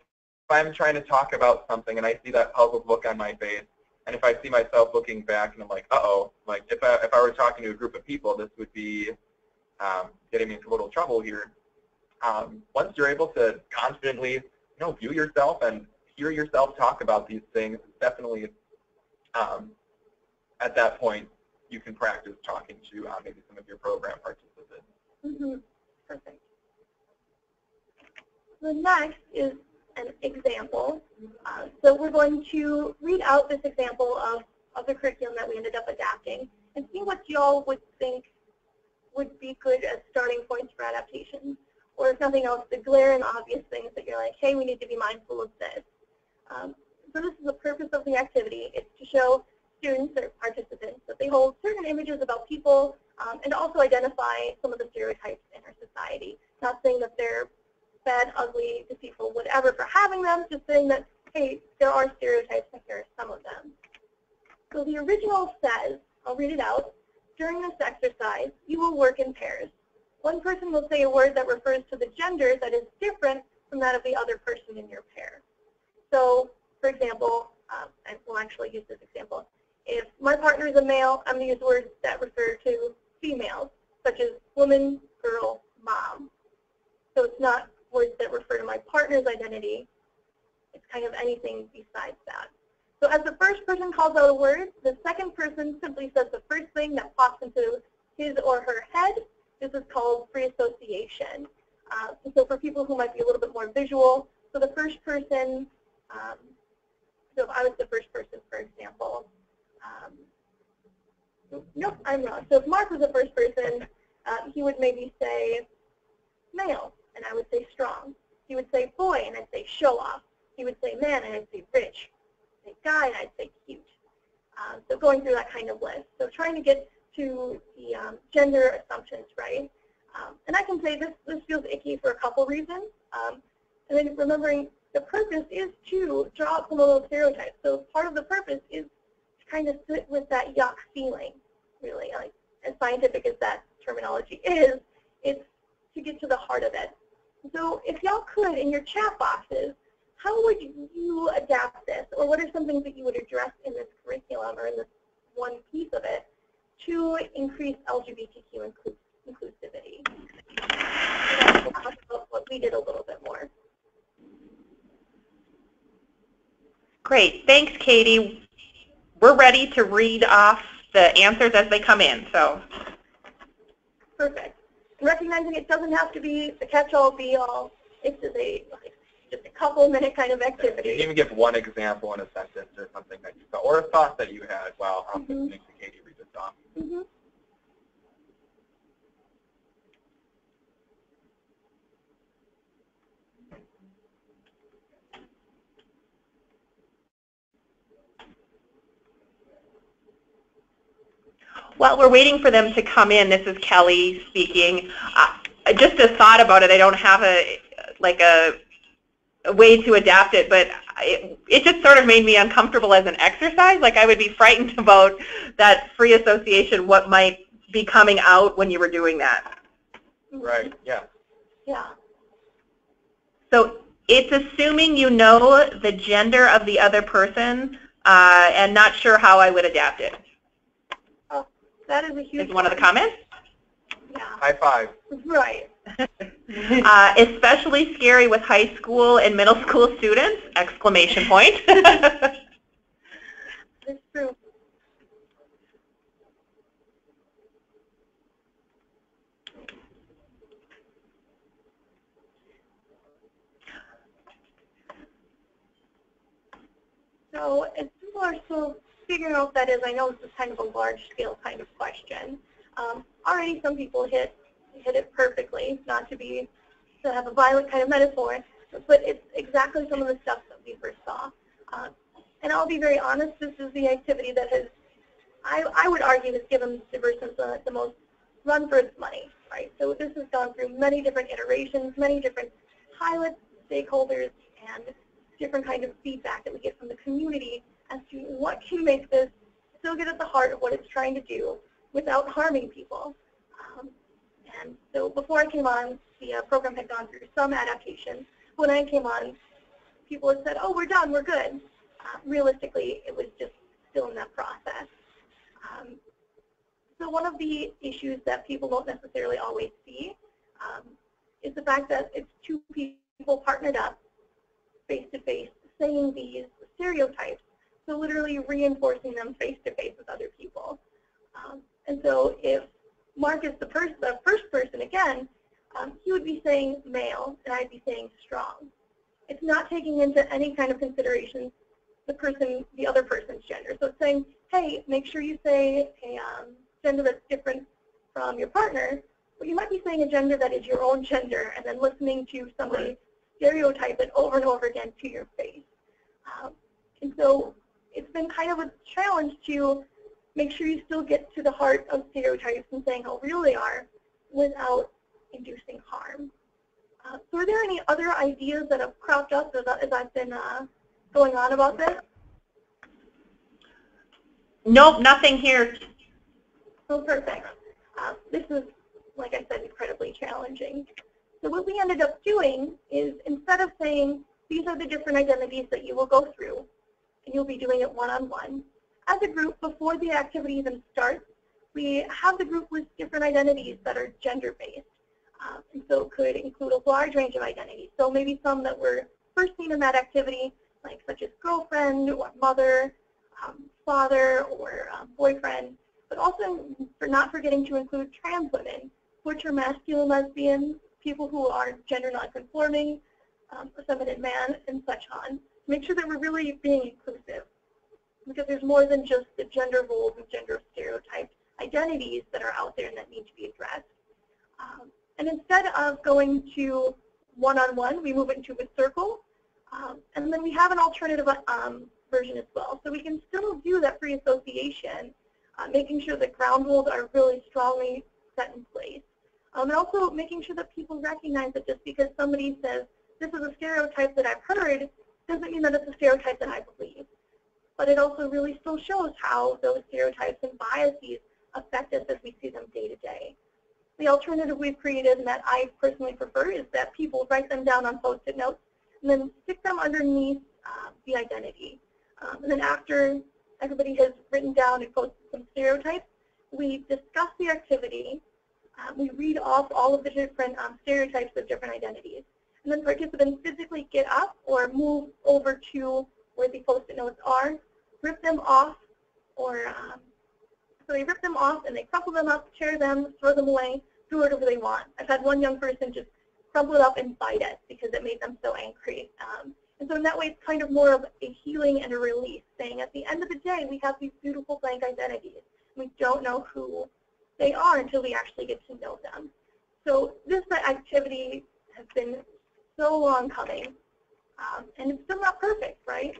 I'm trying to talk about something and I see that puzzled look on my face, and if I see myself looking back and I'm like, uh-oh, like if I were talking to a group of people, this would be getting me into a little trouble here. Once you're able to confidently, view yourself and hear yourself talk about these things, definitely at that point you can practice talking to maybe some of your program participants. Perfect. The next is an example. So we're going to read out this example of the curriculum that we ended up adapting and see what y'all would think would be good as starting points for adaptations, or if nothing else, the glaring obvious things that you're like, hey, we need to be mindful of this. So this is the purpose of the activity. It's to show students or participants that they hold certain images about people and also identify some of the stereotypes in our society. Not saying that they're bad, ugly, deceitful, whatever for having them, just saying that, hey, there are stereotypes and here are some of them. So the original says, I'll read it out, during this exercise, you will work in pairs. One person will say a word that refers to the gender that is different from that of the other person in your pair. So, for example, and we'll actually use this example, If my partner is a male, I'm going to use words that refer to females, such as woman, girl, mom. So it's not words that refer to my partner's identity. It's kind of anything besides that. So as the first person calls out a word, the second person simply says the first thing that pops into his or her head. This is called free association. So for people who might be a little bit more visual, so the first person, so if I was the first person, for example, nope, I'm wrong. So if Mark was the first person, he would maybe say male, and I would say strong. He would say boy, and I'd say show off. He would say man, and I'd say rich. He'd say guy, and I'd say cute. So going through that kind of list. So trying to get to the gender assumptions right. And I can say this feels icky for a couple reasons. And then remembering the purpose is to draw up some of those stereotypes. So part of the purpose is to kind of sit with that yuck feeling, really. Like, as scientific as that terminology is, it's to get to the heart of it. So if y'all could, in your chat boxes, how would you adapt this? Or what are some things that you would address in this curriculum or in this one piece of it to increase LGBTQ inclusivity? We'll talk about what we did a little bit more. Great. Thanks, Katie. We're ready to read off the answers as they come in. So. Perfect. Recognizing it doesn't have to be the catch-all, be-all. It's just a couple-minute kind of activity. You can even give one example in a sentence or something that you thought, or a thought that you had while listening to Katie read this off. While we're waiting for them to come in, this is Kelly speaking. Just a thought about it. I don't have a way to adapt it, but it just sort of made me uncomfortable as an exercise. Like I would be frightened about that free association, what might be coming out when you were doing that. Right, yeah. Yeah. So it's assuming you know the gender of the other person and not sure how I would adapt it. Oh, that is a huge Is one of the comments? Yeah. High five. Right. Especially scary with high school and middle school students, exclamation point. It's true. So as people are still figuring out what that is, I know this is kind of a large-scale kind of question. Already some people hit it perfectly, not to have a violent kind of metaphor, but it's exactly some of the stuff that we first saw. And I'll be very honest, this is the activity that has, I would argue, has given Diverse Insolent the most run for its money, right? So this has gone through many different iterations, many different pilots, stakeholders, and different kind of feedback that we get from the community as to what can make this still get at the heart of what it's trying to do without harming people. And so before I came on, the program had gone through some adaptations. When I came on, people had said, oh, we're done, we're good. Realistically, it was just still in that process. So one of the issues that people don't necessarily always see is the fact that it's two people partnered up face-to-face saying these stereotypes, so literally reinforcing them face-to-face with other people. And so if Mark is the first person again, he would be saying male, and I'd be saying strong. It's not taking into any kind of consideration the other person's gender. So it's saying, hey, make sure you say a gender that's different from your partner, but you might be saying a gender that is your own gender, and then listening to somebody stereotype it over and over again to your face. And so it's been kind of a challenge to make sure you still get to the heart of stereotypes and saying how real they are without inducing harm. So are there any other ideas that have cropped up as I've been going on about this? Nope, nothing here. Oh, perfect. This is, like I said, incredibly challenging. So what we ended up doing is, instead of saying, these are the different identities that you will go through, and you'll be doing it one-on-one, as a group, before the activity even starts, we have the group list different identities that are gender-based. And so it could include a large range of identities. So maybe some that were first seen in that activity, like such as girlfriend or mother, father or boyfriend, but also for not forgetting to include trans women, butch or masculine lesbians, people who are gender nonconforming, effeminate man, and such on. Make sure that we're really being inclusive, because there's more than just the gender roles and gender stereotyped identities that are out there and that need to be addressed. And instead of going to one-on-one, we move it into a circle, and then we have an alternative version as well. So we can still do that free association, making sure that ground rules are really strongly set in place. And also making sure that people recognize that just because somebody says, this is a stereotype that I've heard, doesn't mean that it's a stereotype that I believe. But it also really still shows how those stereotypes and biases affect us as we see them day to day. The alternative we've created, and that I personally prefer, is that people write them down on Post-it notes and then stick them underneath the identity. And then after everybody has written down and posted some stereotypes, we discuss the activity. We read off all of the different stereotypes of different identities. And then participants physically get up or move over to where the Post-it notes are, rip them off, or so they rip them off and they crumple them up, tear them, throw them away, do whatever they want. I've had one young person just crumple it up and bite it because it made them so angry. And so in that way, it's kind of more of a healing and a release, saying at the end of the day, we have these beautiful blank identities. We don't know who they are until we actually get to know them. So this activity has been so long coming, and it's still not perfect, right?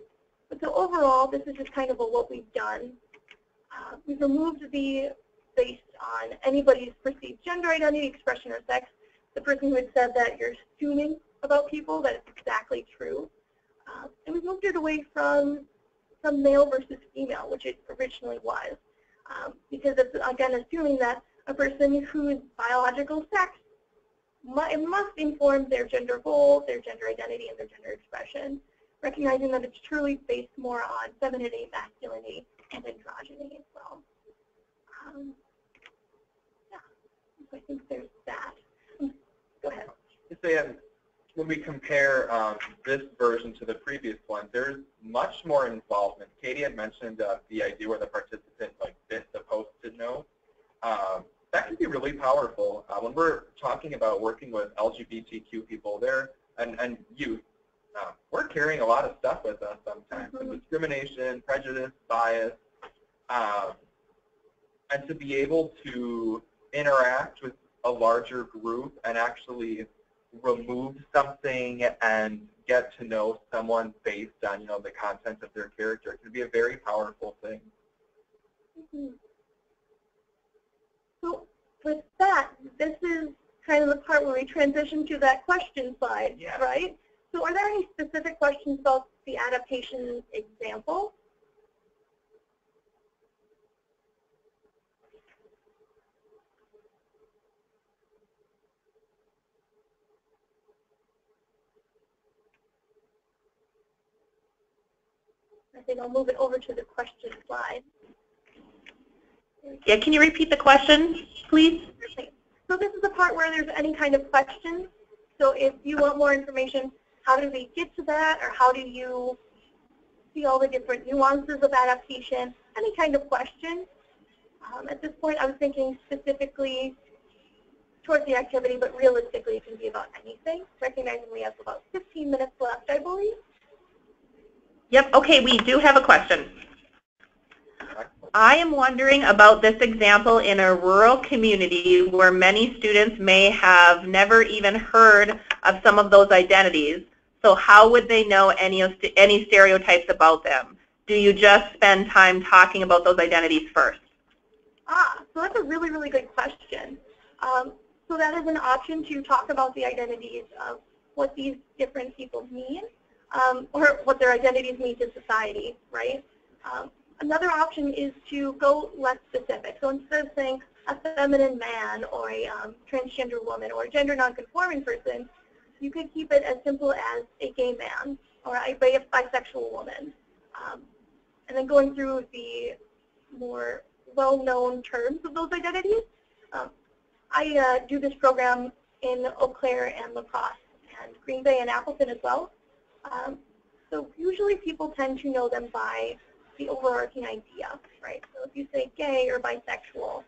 But so overall, this is just kind of what we've done. We've removed the based on anybody's perceived gender identity, expression, or sex. The person who had said that you're assuming about people that it's exactly true. And we've moved it away from male versus female, which it originally was. Because it's, again, assuming that a person whose biological sex must inform their gender role, their gender identity, and their gender expression, recognizing that it's truly based more on femininity, masculinity, and androgyny as well. Yeah, so I think there's that. Go ahead. So when we compare this version to the previous one, there's much more involvement. Katie had mentioned the idea where the participant bit the Post-it note. That can be really powerful. When we're talking about working with LGBTQ people there and youth, we're carrying a lot of stuff with us sometimes, some discrimination, prejudice, bias, and to be able to interact with a larger group and actually remove something and get to know someone based on, the content of their character can be a very powerful thing. So with that, this is kind of the part where we transition to that question slide, right? So are there any specific questions about the adaptation example? I think I'll move it over to the question slide. Yeah, can you repeat the question, please? So this is the part where there's any kind of questions. So if you want more information, how do we get to that, or how do you see all the different nuances of adaptation, any kind of question. At this point, I was thinking specifically towards the activity, but realistically it can be about anything, recognizing we have about 15 minutes left, I believe. Yep, okay, we do have a question. I am wondering about this example in a rural community where many students may have never even heard of some of those identities. So how would they know any stereotypes about them? Do you just spend time talking about those identities first? So that's a really, really good question. So that is an option to talk about the identities of what these different people mean, or what their identities mean to society, right? Another option is to go less specific. So instead of saying a feminine man or a transgender woman or a gender nonconforming person, you could keep it as simple as a gay man or a bisexual woman. and then going through the more well-known terms of those identities. I do this program in Eau Claire and La Crosse and Green Bay and Appleton as well. So usually people tend to know them by the overarching idea, right? So if you say gay or bisexual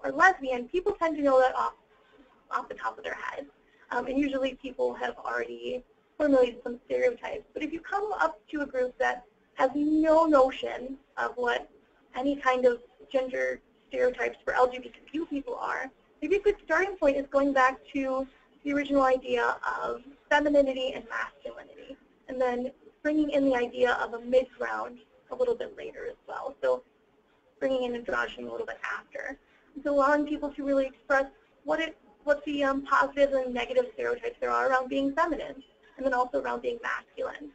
or lesbian, people tend to know that off the top of their head. And usually people have already formulated some stereotypes. But if you come up to a group that has no notion of what any kind of gender stereotypes for LGBTQ people are, maybe a good starting point is going back to the original idea of femininity and masculinity, and then bringing in the idea of a mid-ground a little bit later as well. So bringing in androgyny a little bit after. And so allowing people to really express what the positive and negative stereotypes there are around being feminine, and then also around being masculine.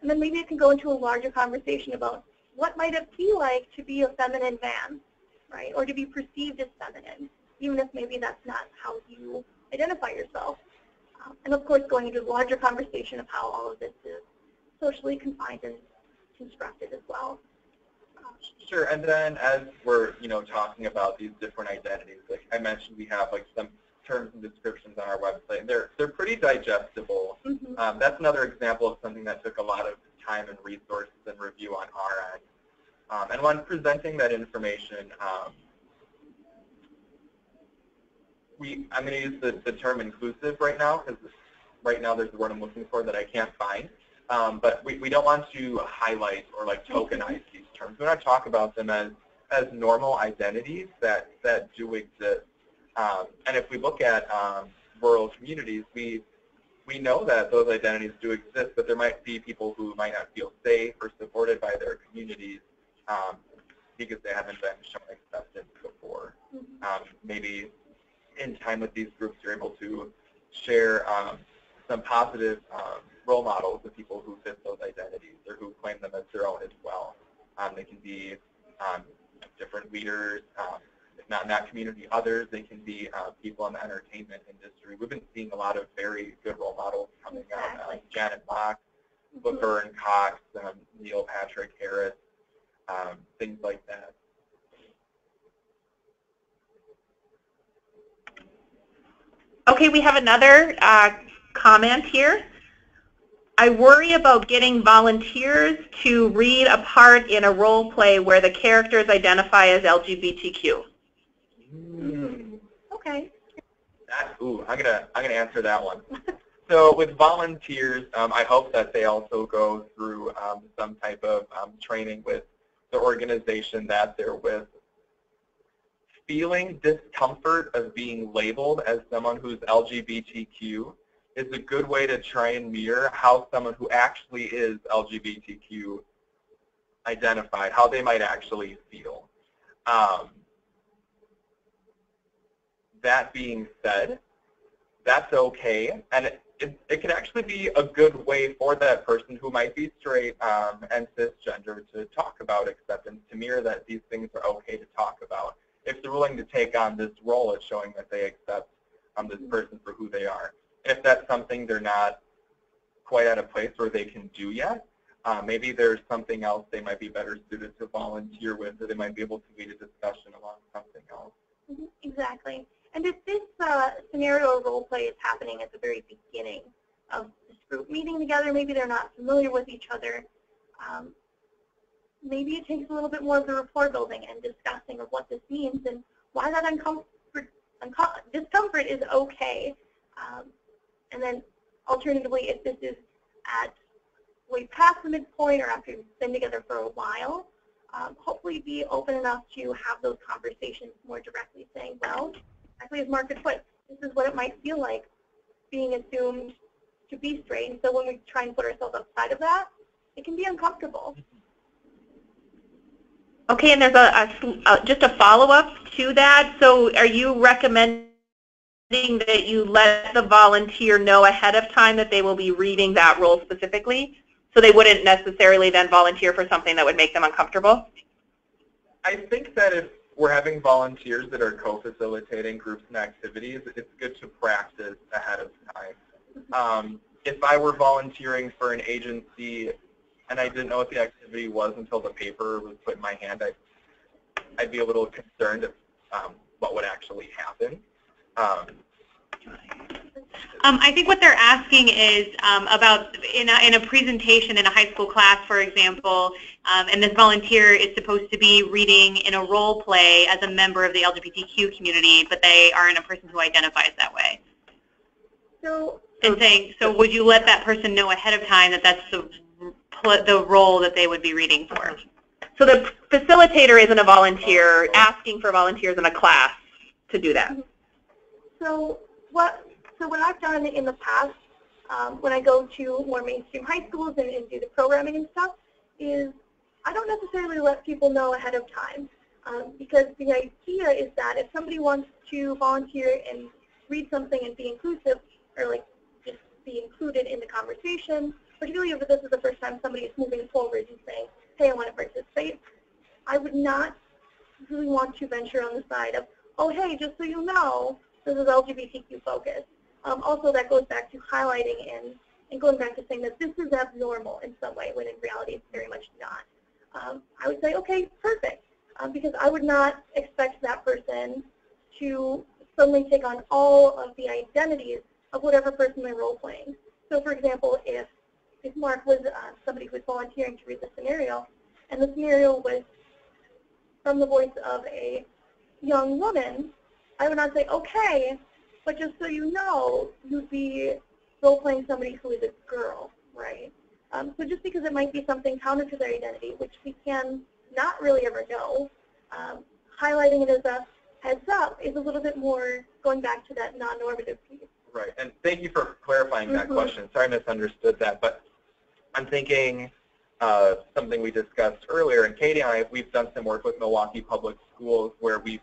And then maybe it can go into a larger conversation about what might it be like to be a feminine man, right, or to be perceived as feminine, even if maybe that's not how you identify yourself. And of course, going into a larger conversation of how all of this is socially confined and constructed as well. Sure, and then as we're talking about these different identities, like I mentioned, we have like some terms and descriptions on our website, and they're pretty digestible. Mm-hmm. That's another example of something that took a lot of time and resources and review on our end. And when presenting that information, I'm going to use the term inclusive right now, because right now there's the word I'm looking for that I can't find. But we don't want to highlight or like tokenize these terms. We want to talk about them as normal identities that do exist. And if we look at rural communities, we know that those identities do exist, but there might be people who might not feel safe or supported by their communities because they haven't been shown acceptance before. Maybe in time with these groups, you're able to share some positive role models of people who fit those identities or who claim them as their own as well. They can be different leaders, if not in that community, others. They can be people in the entertainment industry. We've been seeing a lot of very good role models coming out, like Janet Mock, Laverne Cox, Neil Patrick Harris, things like that. Okay, we have another comment here. I worry about getting volunteers to read a part in a role play where the characters identify as LGBTQ. Okay. I'm gonna answer that one. So with volunteers, I hope that they also go through some type of training with the organization that they're with. Feeling discomfort of being labeled as someone who's LGBTQ is a good way to try and mirror how someone who actually is LGBTQ identified, how they might actually feel. That being said, that's okay, and it can actually be a good way for that person who might be straight and cisgender to talk about acceptance, to mirror that these things are okay to talk about. If they're willing to take on this role, it's showing that they accept this person for who they are. If that's something they're not quite at a place where they can do yet, maybe there's something else they might be better suited to volunteer with, or they might be able to lead a discussion along something else. Exactly. And if this scenario or role play is happening at the very beginning of this group meeting together, maybe they're not familiar with each other, maybe it takes a little bit more of the rapport building and discussing of what this means and why that discomfort is okay. And then alternatively, if this is at way past the midpoint or after you've been together for a while, hopefully be open enough to have those conversations more directly, saying, well, actually as Mark had put, this is what it might feel like being assumed to be straight. And so when we try and put ourselves outside of that, it can be uncomfortable. Okay, and there's just a follow-up to that. So are you recommending that you let the volunteer know ahead of time that they will be reading that role specifically, so they wouldn't necessarily then volunteer for something that would make them uncomfortable? I think that if we're having volunteers that are co-facilitating groups and activities, it's good to practice ahead of time. If I were volunteering for an agency and I didn't know what the activity was until the paper was put in my hand, I'd be a little concerned of what would actually happen. I think what they're asking is about in a presentation in a high school class, for example, and this volunteer is supposed to be reading in a role play as a member of the LGBTQ community, but they aren't a person who identifies that way. So would you let that person know ahead of time that that's the role that they would be reading for? So the facilitator isn't a volunteer asking for volunteers in a class to do that. So what I've done in the past, when I go to more mainstream high schools and do the programming and stuff, is I don't necessarily let people know ahead of time, because the idea is that if somebody wants to volunteer and read something and be inclusive, or like just be included in the conversation, particularly if this is the first time somebody is moving forward and saying, hey, I want to participate, I would not really want to venture on the side of, oh, hey, just so you know, this is LGBTQ focused. Also, that goes back to highlighting and going back to saying that this is abnormal in some way, when in reality it's very much not. I would say, okay, perfect, because I would not expect that person to suddenly take on all of the identities of whatever person they're role-playing. So, for example, if Mark was somebody who was volunteering to read the scenario, and the scenario was from the voice of a young woman, I would not say, okay, but just so you know, you'd be role-playing somebody who is a girl, right? So just because it might be something counter to their identity, which we can not really ever know, highlighting it as a heads up is a little bit more going back to that non-normative piece. Right, and thank you for clarifying that question. Sorry I misunderstood that, but I'm thinking something we discussed earlier, and Katie and I, we've done some work with Milwaukee Public Schools where we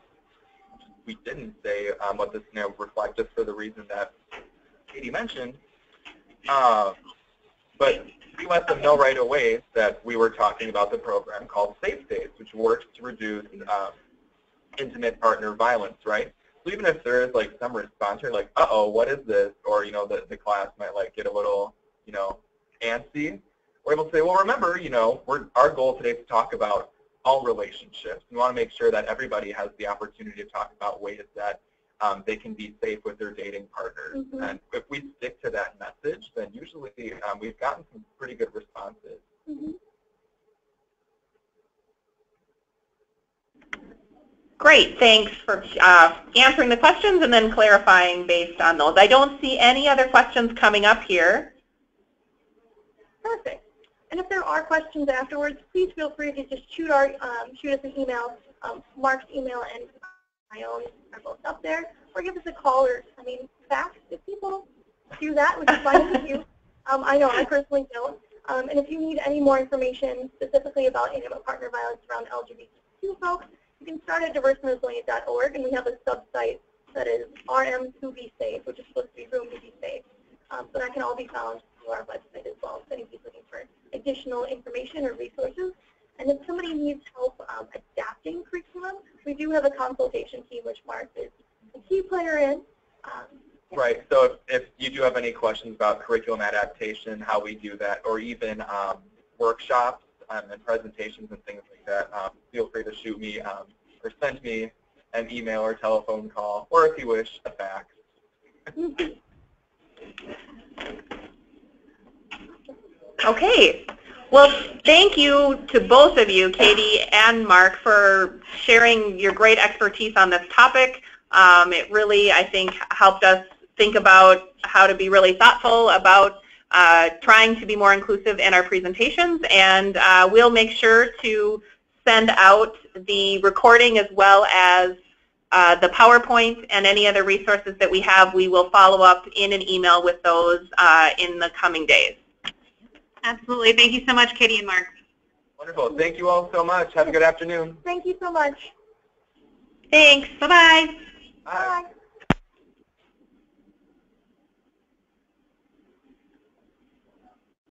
didn't say what this scenario would reflect, just for the reason that Katie mentioned. But we let them know right away that we were talking about the program called Safe Space, which works to reduce intimate partner violence, right? So even if there is like some response, you're like, uh-oh, what is this? Or, you know, the class might like get a little, you know, antsy. We're able to say, well, remember, you know, our goal today is to talk about all relationships. We want to make sure that everybody has the opportunity to talk about ways that they can be safe with their dating partners. And if we stick to that message, then usually we've gotten some pretty good responses. Great, thanks for answering the questions and then clarifying based on those. I don't see any other questions coming up here. Perfect. And if there are questions afterwards, please feel free to just shoot us an email. Mark's email and my own are both up there. Or give us a call, or, I mean, fax if people do that, which is fine with you. I know, I personally don't. And if you need any more information specifically about intimate partner violence around LGBTQ folks, you can start at diverseandresilient.org, and we have a sub-site that is RM to be safe, which is supposed to be room to be safe. So that can all be found through our website as well, if anybody's looking for additional information or resources. And if somebody needs help adapting curriculum, we do have a consultation team, which Mark is a key player in. Right, so if you do have any questions about curriculum adaptation, how we do that, or even workshops and presentations and things like that, feel free to shoot me or send me an email or telephone call, or if you wish, a fax. Okay. Well, thank you to both of you, Katie and Mark, for sharing your great expertise on this topic. It really, I think, helped us think about how to be really thoughtful about trying to be more inclusive in our presentations, and we'll make sure to send out the recording as well as the PowerPoint and any other resources that we have. We will follow up in an email with those in the coming days. Absolutely. Thank you so much, Katie and Mark. Wonderful. Thank you all so much. Have a good afternoon. Thank you so much. Thanks. Bye-bye. Bye. Bye.